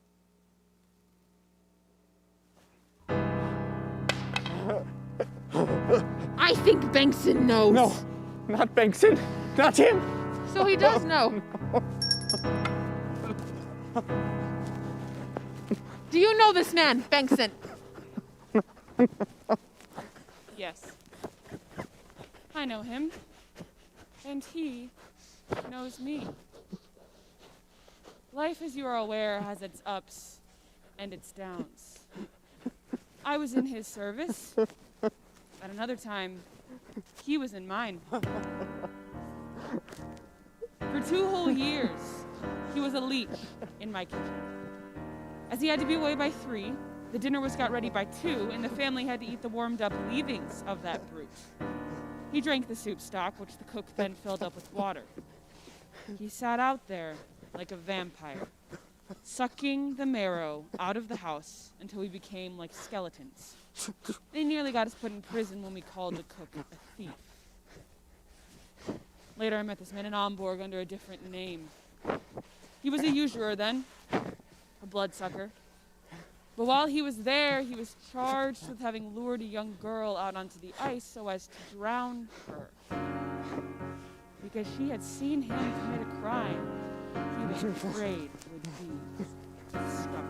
I think Bengtson knows. No, not Bengtson. Not him. So he does know. Do you know this man, Bengtson? Yes. I know him. And he knows me. Life, as you are aware, has its ups and its downs. I was in his service. At another time, he was in mine. For 2 whole years, he was a leech in my kitchen. As he had to be away by 3, the dinner was got ready by 2, and the family had to eat the warmed-up leavings of that brute. He drank the soup stock, which the cook then filled up with water. He sat out there like a vampire, sucking the marrow out of the house until we became like skeletons. They nearly got us put in prison when we called the cook a thief. Later I met this man in Omborg under a different name. He was a usurer then, a bloodsucker. But while he was there, he was charged with having lured a young girl out onto the ice so as to drown her. Because she had seen him commit a crime he was afraid would be discovered.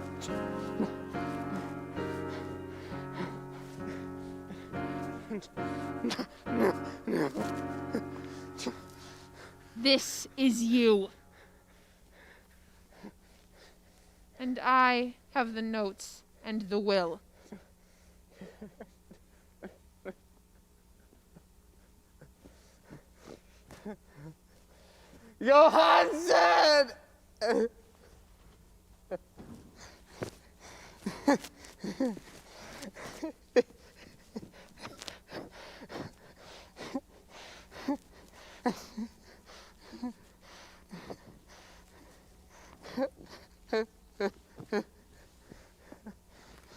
This is you. And I have the notes and the will. Johansen!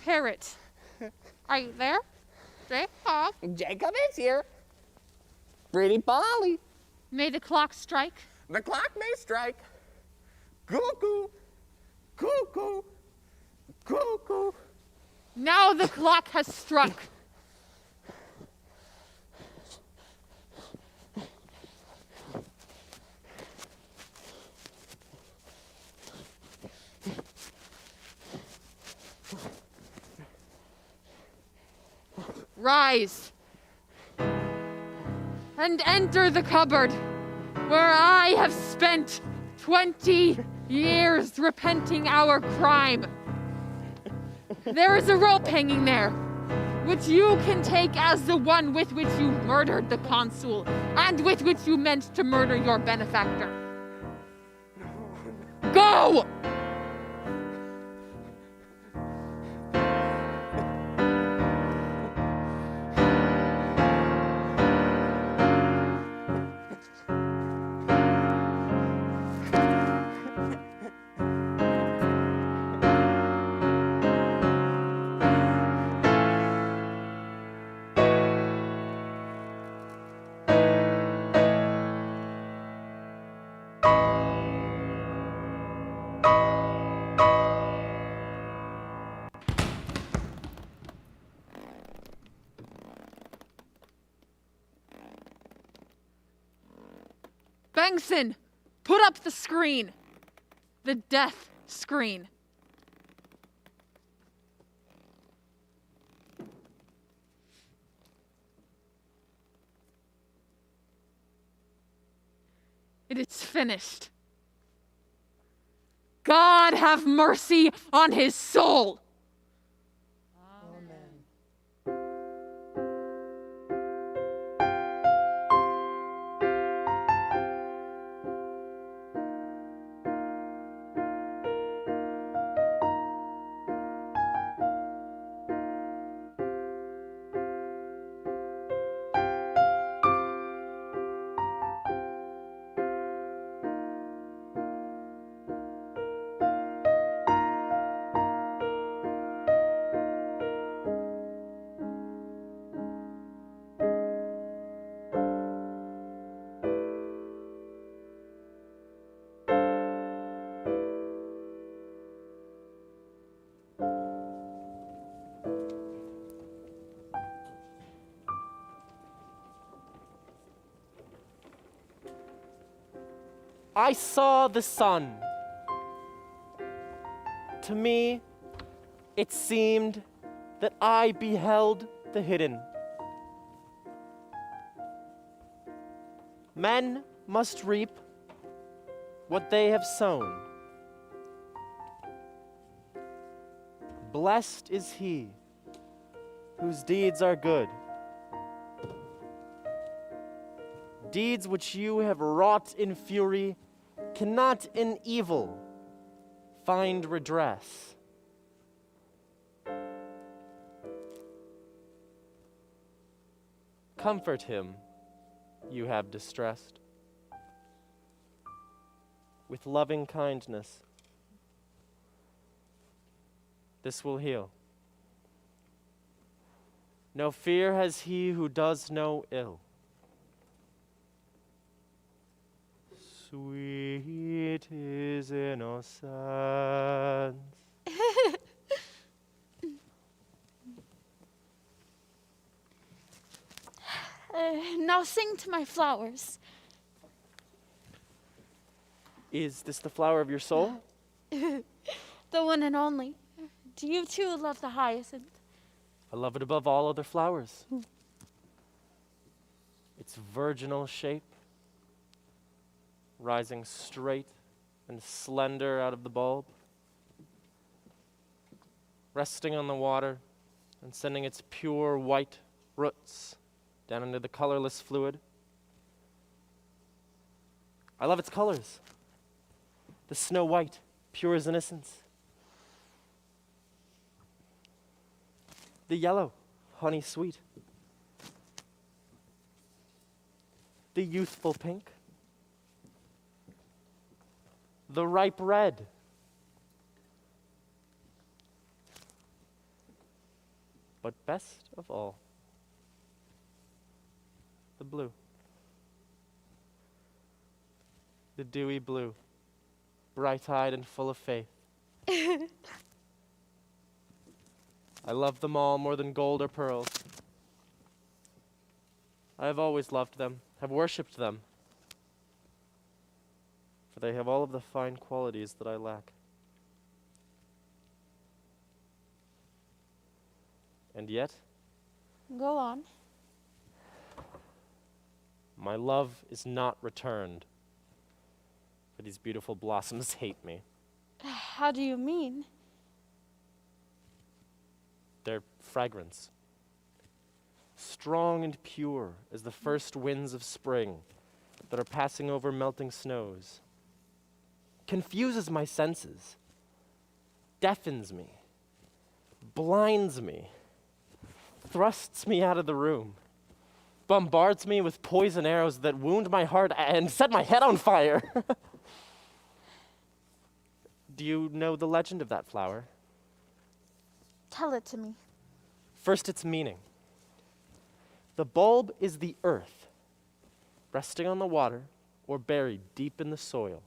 Parrot, are you there? Jacob, Jacob is here. Pretty Polly. may the clock strike. The clock may strike. Cuckoo, cuckoo, cuckoo. Now the clock has struck. Rise and enter the cupboard where I have spent 20 years repenting our crime. There is a rope hanging there, which you can take as the one with which you murdered the consul and with which you meant to murder your benefactor. Go! Bengtson, put up the screen. The death screen. It is finished. God have mercy on his soul. I saw the sun. To me, it seemed that I beheld the hidden. Men must reap what they have sown. Blessed is he whose deeds are good. Deeds which you have wrought in fury cannot in evil find redress. Comfort him you have distressed with loving kindness. This will heal. No fear has he who does no ill. Sweet is innocence. Now sing to my flowers. Is this the flower of your soul? The one and only. Do you too love the hyacinth? I love it above all other flowers. Its virginal shape, rising straight and slender out of the bulb, resting on the water and sending its pure white roots down into the colorless fluid. I love its colors. The snow white, pure as innocence. The yellow, honey sweet. The youthful pink. The ripe red. But best of all, the blue. The dewy blue, bright-eyed and full of faith. I love them all more than gold or pearls. I have always loved them, have worshipped them, for they have all of the fine qualities that I lack. And yet, Go on. my love is not returned, for these beautiful blossoms hate me. How do you mean? Their fragrance, strong and pure as the first winds of spring that are passing over melting snows, confuses my senses, deafens me, blinds me, thrusts me out of the room, bombards me with poison arrows that wound my heart and set my head on fire. Do you know the legend of that flower? Tell it to me. First, its meaning. The bulb is the earth, resting on the water or buried deep in the soil.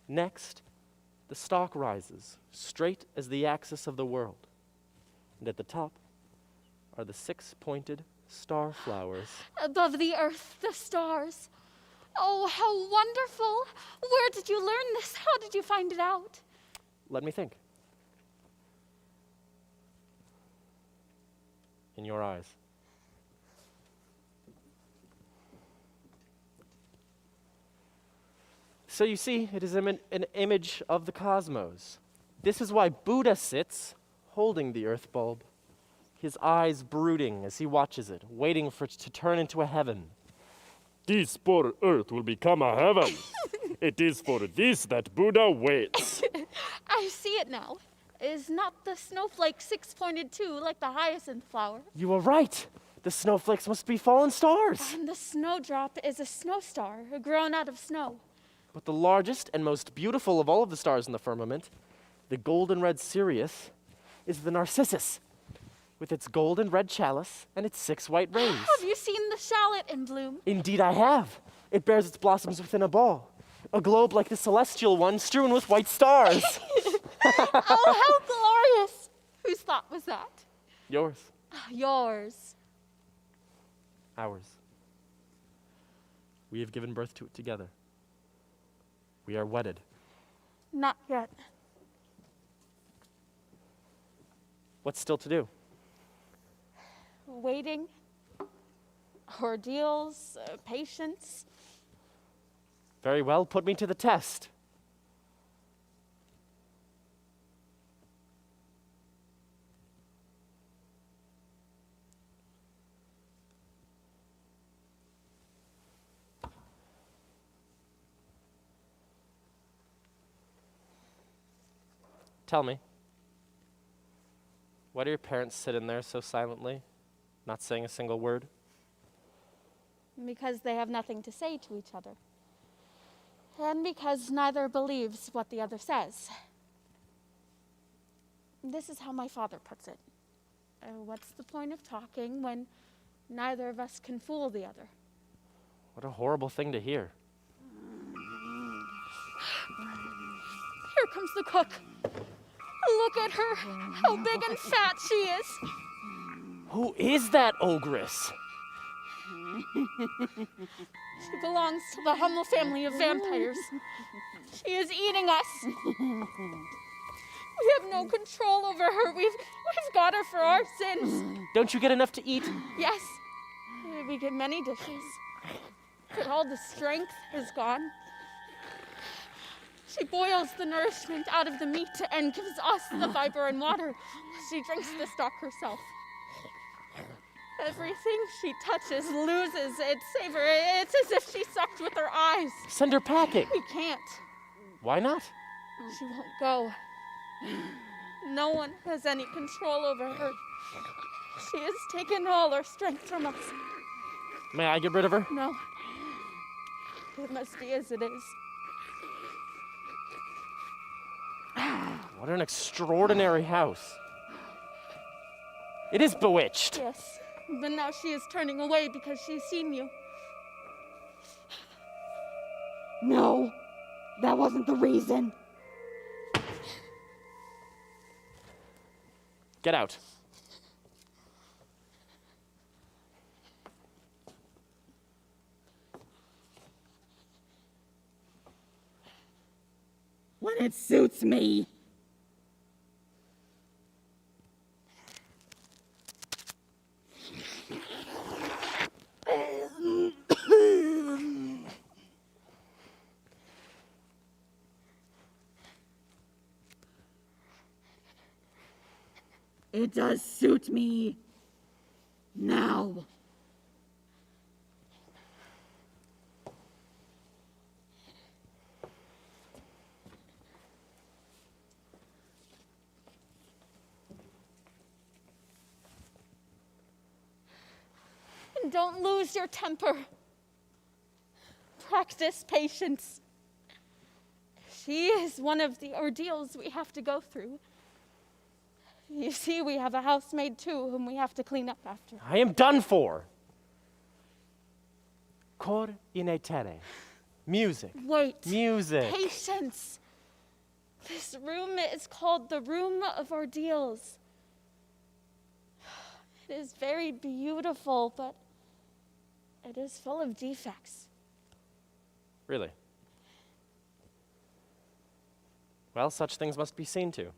Next, the stalk rises, straight as the axis of the world. And at the top are the 6-pointed star flowers. Above the earth, the stars. Oh, how wonderful! Where did you learn this? How did you find it out? Let me think. In your eyes. So you see, it is an image of the cosmos. This is why Buddha sits holding the earth bulb, his eyes brooding as he watches it, waiting for it to turn into a heaven. This poor earth will become a heaven. It is for this that Buddha waits. I see it now. Is not the snowflake 6-pointed too, like the hyacinth flower? You are right. The snowflakes must be fallen stars. And the snowdrop is a snow star grown out of snow. But the largest and most beautiful of all of the stars in the firmament, the golden red Sirius, is the narcissus, with its golden red chalice and its 6 white rays. Have you seen the shallot in bloom? Indeed I have. It bears its blossoms within a ball, a globe like the celestial one strewn with white stars. Oh, how glorious! Whose thought was that? Yours. Yours. Ours. We have given birth to it together. We are wedded. Not yet. What's still to do? Waiting. Ordeals, patience. Very well, put me to the test. Tell me, why do your parents sit in there so silently, not saying a single word? Because they have nothing to say to each other. And because neither believes what the other says. This is how my father puts it. What's the point of talking when neither of us can fool the other? What a horrible thing to hear. Here comes the cook. Look at her, how big and fat she is. Who is that ogress? She belongs to the humble family of vampires. She is eating us. We have no control over her. We've got her for our sins. Don't you get enough to eat? Yes, we get many dishes, but all the strength is gone. She boils the nourishment out of the meat and gives us the fiber and water. She drinks the stock herself. Everything she touches loses its savor. It's as if she sucked with her eyes. Send her packing. We can't. Why not? She won't go. No one has any control over her. She has taken all our strength from us. May I get rid of her? No. It must be as it is. What an extraordinary house. It is bewitched. Yes, but now she is turning away because she's seen you. No, that wasn't the reason. Get out. When it suits me. It does suit me. Now. And don't lose your temper. Practice patience. She is one of the ordeals we have to go through. You see, we have a housemaid too, whom we have to clean up after. I am done for. Cor in etere. Music. Wait. Music. Patience. This room is called the Room of Ordeals. It is very beautiful, but it is full of defects. Really? Well, such things must be seen to.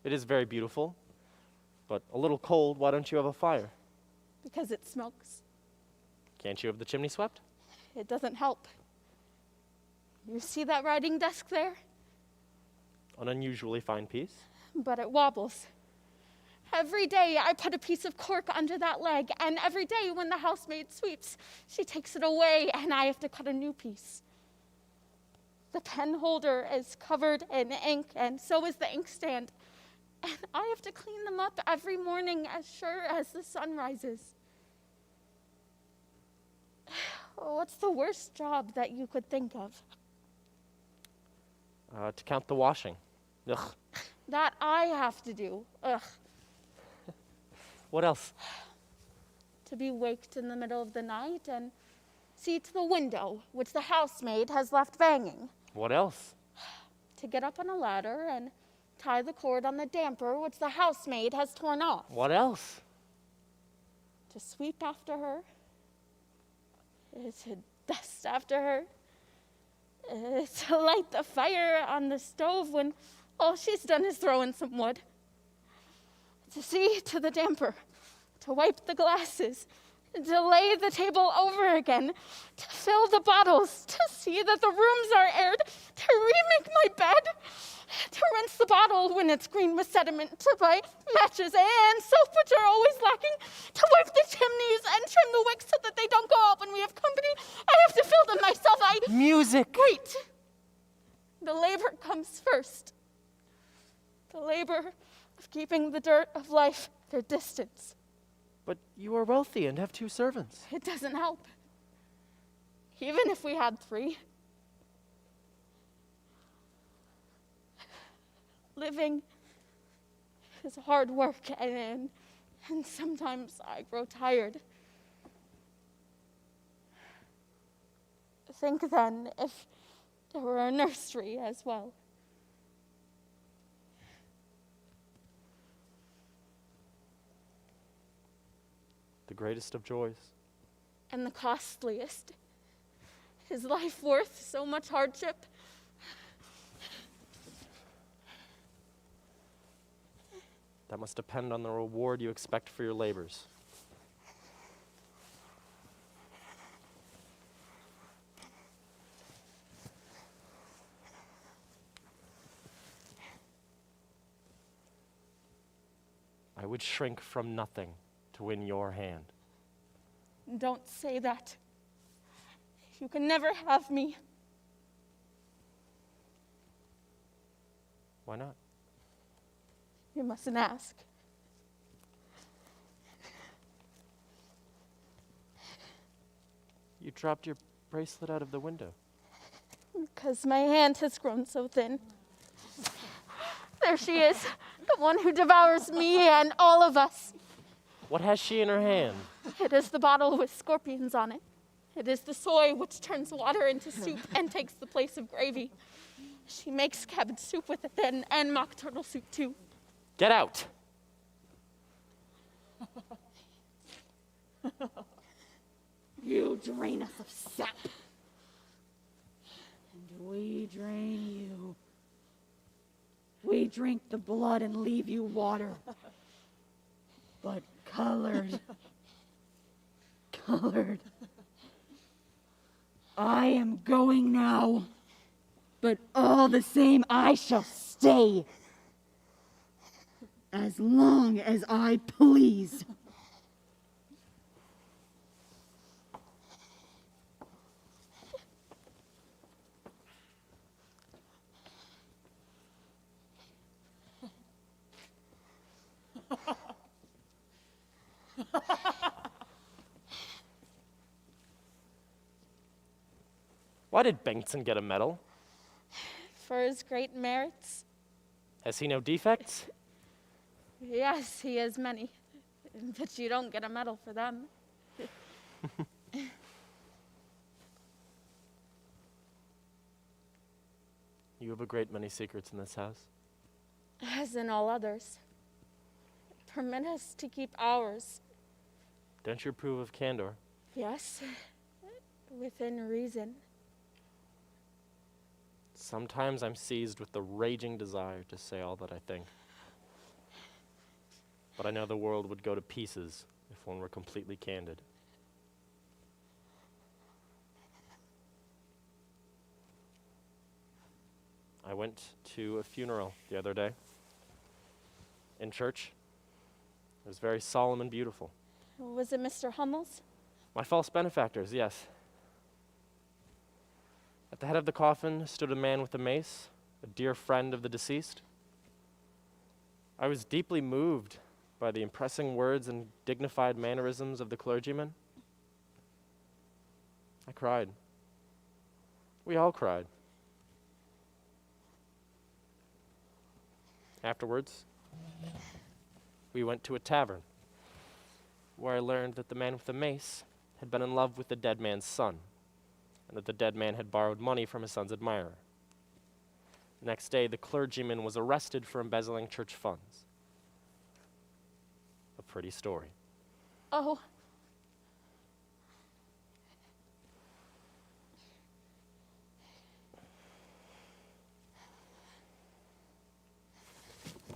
It is very beautiful, but a little cold. Why don't you have a fire? Because it smokes. Can't you have the chimney swept? It doesn't help. You see that writing desk there? An unusually fine piece. But it wobbles. Every day I put a piece of cork under that leg, and every day when the housemaid sweeps, she takes it away and I have to cut a new piece. The pen holder is covered in ink, and so is the inkstand. And I have to clean them up every morning as sure as the sun rises. What's the worst job that you could think of? To count the washing. Ugh. That I have to do. Ugh. What else? To be waked in the middle of the night and see to the window, which the housemaid has left banging. What else? To get up on a ladder and tie the cord on the damper, which the housemaid has torn off. What else? To sweep after her. To dust after her. To light the fire on the stove when all she's done is throw in some wood. To see to the damper. To wipe the glasses. To lay the table over again. To fill the bottles. To see that the rooms are aired. To remake my bed. To rinse the bottle when it's green with sediment. To buy matches and soap, which are always lacking. To wipe the chimneys and trim the wicks so that they don't go out when we have company. I have to fill them myself. Music! Wait. The labor comes first. The labor of keeping the dirt of life at a distance. But you are wealthy and have 2 servants. It doesn't help. Even if we had 3. Living is hard work, and sometimes I grow tired. Think then if there were a nursery as well. The greatest of joys. And the costliest. Is life worth so much hardship? That must depend on the reward you expect for your labors. I would shrink from nothing to win your hand. Don't say that. You can never have me. Why not? You mustn't ask. You dropped your bracelet out of the window. Because my hand has grown so thin. There she is, the one who devours me and all of us. What has she in her hand? It is the bottle with scorpions on it. It is the soy which turns water into soup and takes the place of gravy. She makes cabbage soup with it then, and mock turtle soup too. Get out! You drain us of sap. And we drain you. We drink the blood and leave you water. But colored. Colored. I am going now. But all the same, I shall stay. As long as I please. Why did Bengtson get a medal? For his great merits? Has he no defects? Yes, he has many. But you don't get a medal for them. You have a great many secrets in this house. As in all others. Permit us to keep ours. Don't you approve of candor? Yes, within reason. Sometimes I'm seized with the raging desire to say all that I think. But I know the world would go to pieces if one were completely candid. I went to a funeral the other day in church. It was very solemn and beautiful. Was it Mr. Hummel's? My false benefactors, yes. At the head of the coffin stood a man with a mace, a dear friend of the deceased. I was deeply moved by the impressing words and dignified mannerisms of the clergyman. I cried. We all cried. Afterwards, we went to a tavern, where I learned that the man with the mace had been in love with the dead man's son, and that the dead man had borrowed money from his son's admirer. The next day, the clergyman was arrested for embezzling church funds. A pretty story. Oh.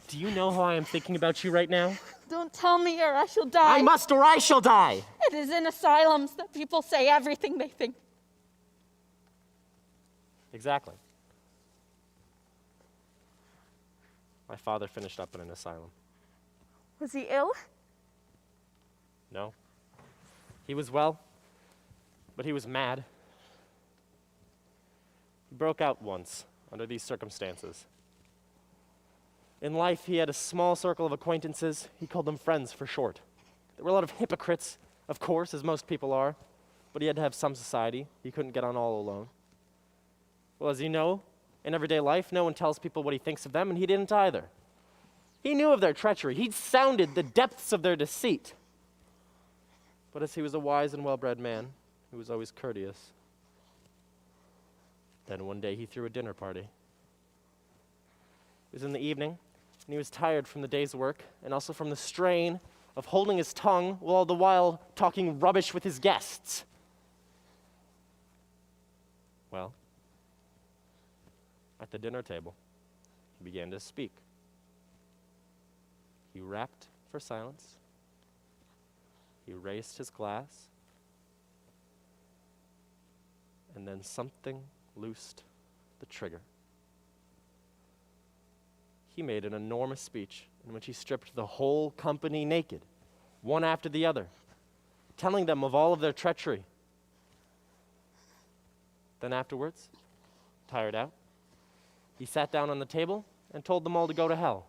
Do you know how I am thinking about you right now? Don't tell me or I shall die. I must or I shall die! It is in asylums that people say everything they think. Exactly. My father finished up in an asylum. Was he ill? No. He was well, but he was mad. He broke out once under these circumstances. In life, he had a small circle of acquaintances. He called them friends for short. There were a lot of hypocrites, of course, as most people are, but he had to have some society. He couldn't get on all alone. Well, as you know, in everyday life, no one tells people what he thinks of them, and he didn't either. He knew of their treachery. He'd sounded the depths of their deceit. But as he was a wise and well-bred man, he was always courteous. Then one day he threw a dinner party. It was in the evening, and he was tired from the day's work, and also from the strain of holding his tongue while all the while talking rubbish with his guests. Well, at the dinner table, he began to speak. He rapped for silence. He raised his glass. And then something loosed the trigger. He made an enormous speech in which he stripped the whole company naked, one after the other, telling them of all of their treachery. Then afterwards, tired out, he sat down on the table and told them all to go to hell.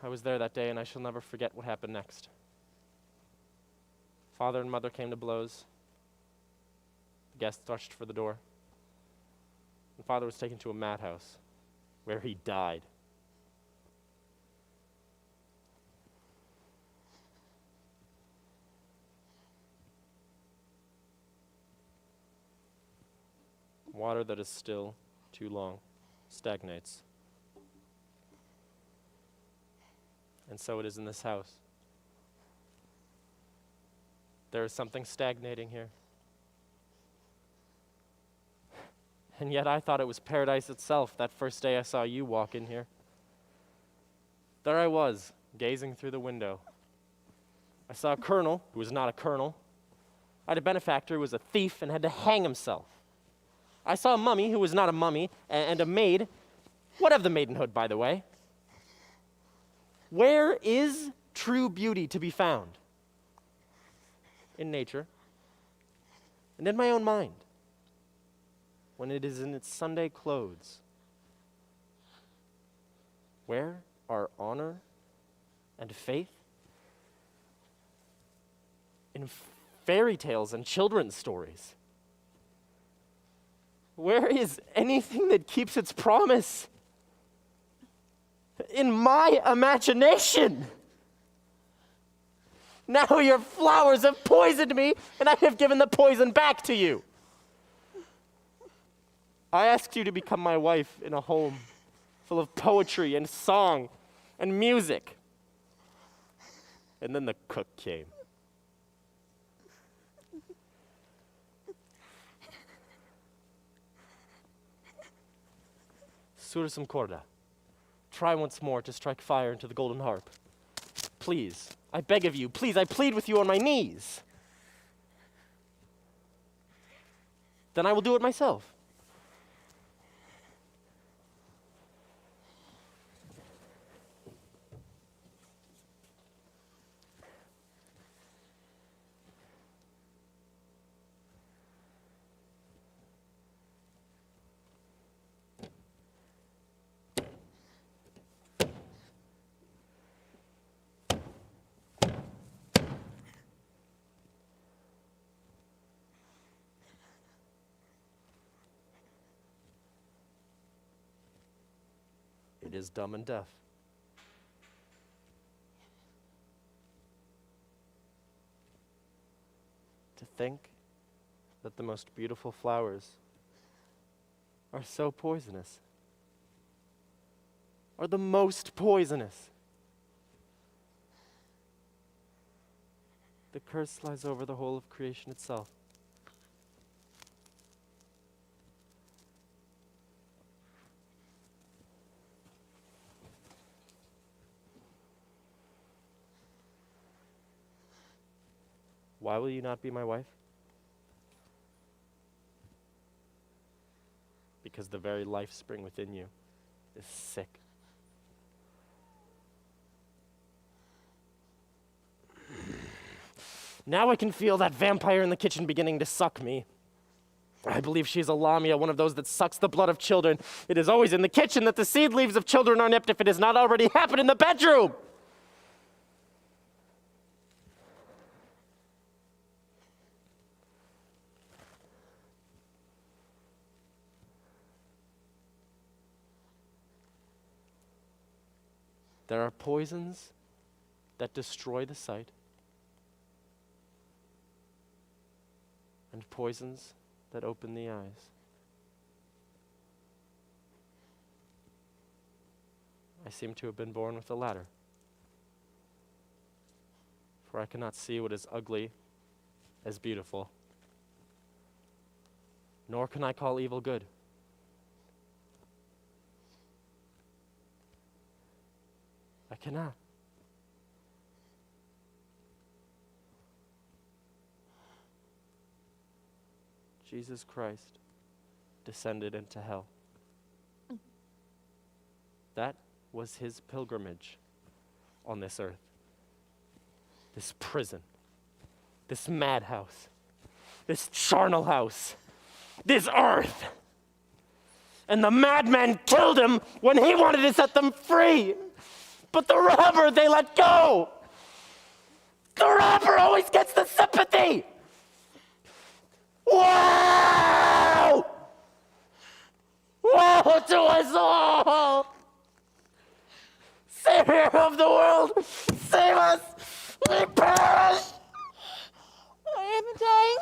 I was there that day, and I shall never forget what happened next. Father and mother came to blows. The guests rushed for the door. And father was taken to a madhouse, where he died. Water that is still too long stagnates. And so it is in this house. There is something stagnating here. And yet I thought it was paradise itself that first day I saw you walk in here. There I was, gazing through the window. I saw a colonel who was not a colonel. I had a benefactor who was a thief and had to hang himself. I saw a mummy who was not a mummy, and a maid. What of the maidenhood, by the way? Where is true beauty to be found? In nature and in my own mind, when it is in its Sunday clothes. Where are honor and faith? In fairy tales and children's stories. Where is anything that keeps its promise? In my imagination. Now your flowers have poisoned me, and I have given the poison back to you. I asked you to become my wife in a home full of poetry and song and music. And then the cook came. Sursum corda. Try once more to strike fire into the golden harp. Please, I beg of you, please, I plead with you on my knees. Then I will do it myself. It is dumb and deaf. To think that the most beautiful flowers are so poisonous, are the most poisonous. The curse lies over the whole of creation itself. Why will you not be my wife? Because the very life spring within you is sick. Now I can feel that vampire in the kitchen beginning to suck me. I believe she is a lamia, one of those that sucks the blood of children. It is always in the kitchen that the seed leaves of children are nipped if it has not already happened in the bedroom. There are poisons that destroy the sight, and poisons that open the eyes. I seem to have been born with the latter, for I cannot see what is ugly as beautiful, nor can I call evil good. I cannot. Jesus Christ descended into hell. That was his pilgrimage on this earth. This prison, this madhouse, this charnel house, this earth. And the madmen killed him when he wanted to set them free. But the robber they let go. The robber always gets the sympathy. Wow! Woe to us all! Savior of the world, save us! We perish! I am dying.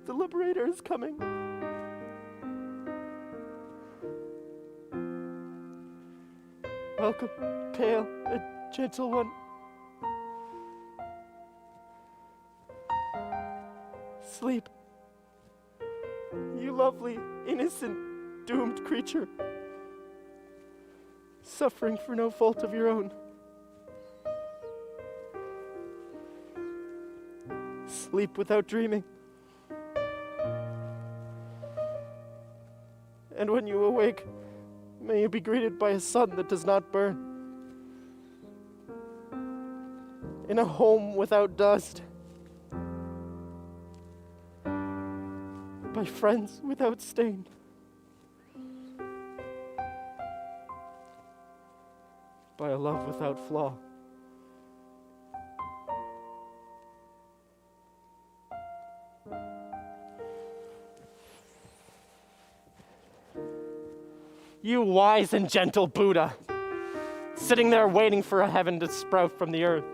The liberator is coming. Welcome, pale and gentle one. Sleep, you lovely, innocent, doomed creature, suffering for no fault of your own. Sleep without dreaming. And when you awake, may you be greeted by a sun that does not burn. In a home without dust. By friends without stain. By a love without flaw. You wise and gentle Buddha, sitting there waiting for a heaven to sprout from the earth.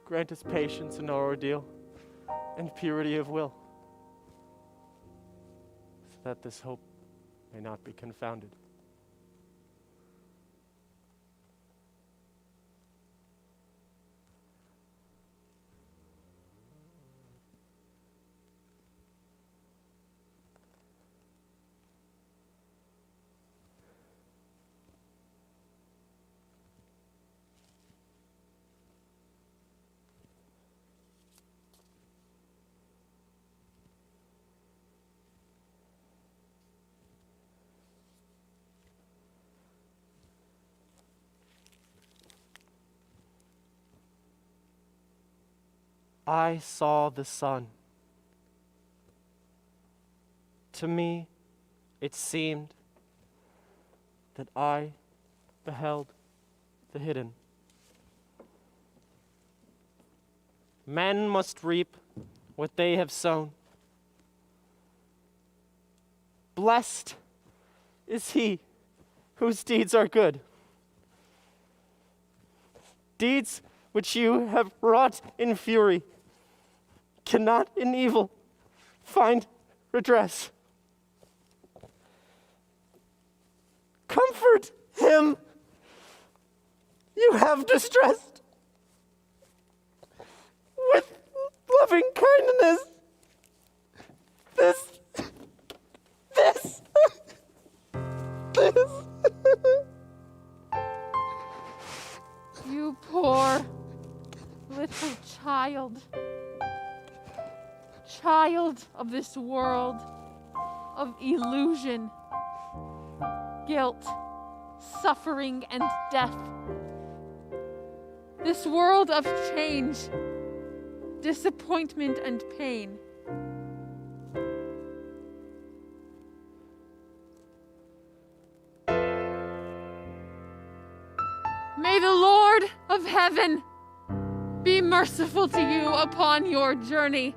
Grant us patience in our ordeal and purity of will, so that this hope may not be confounded. I saw the sun. To me, it seemed that I beheld the hidden. Men must reap what they have sown. Blessed is he whose deeds are good. Deeds which you have wrought in fury cannot in evil find redress. Comfort him you have distressed with loving kindness. This. You poor little child. Child of this world, of illusion, guilt, suffering, and death. This world of change, disappointment, and pain. May the Lord of heaven be merciful to you upon your journey.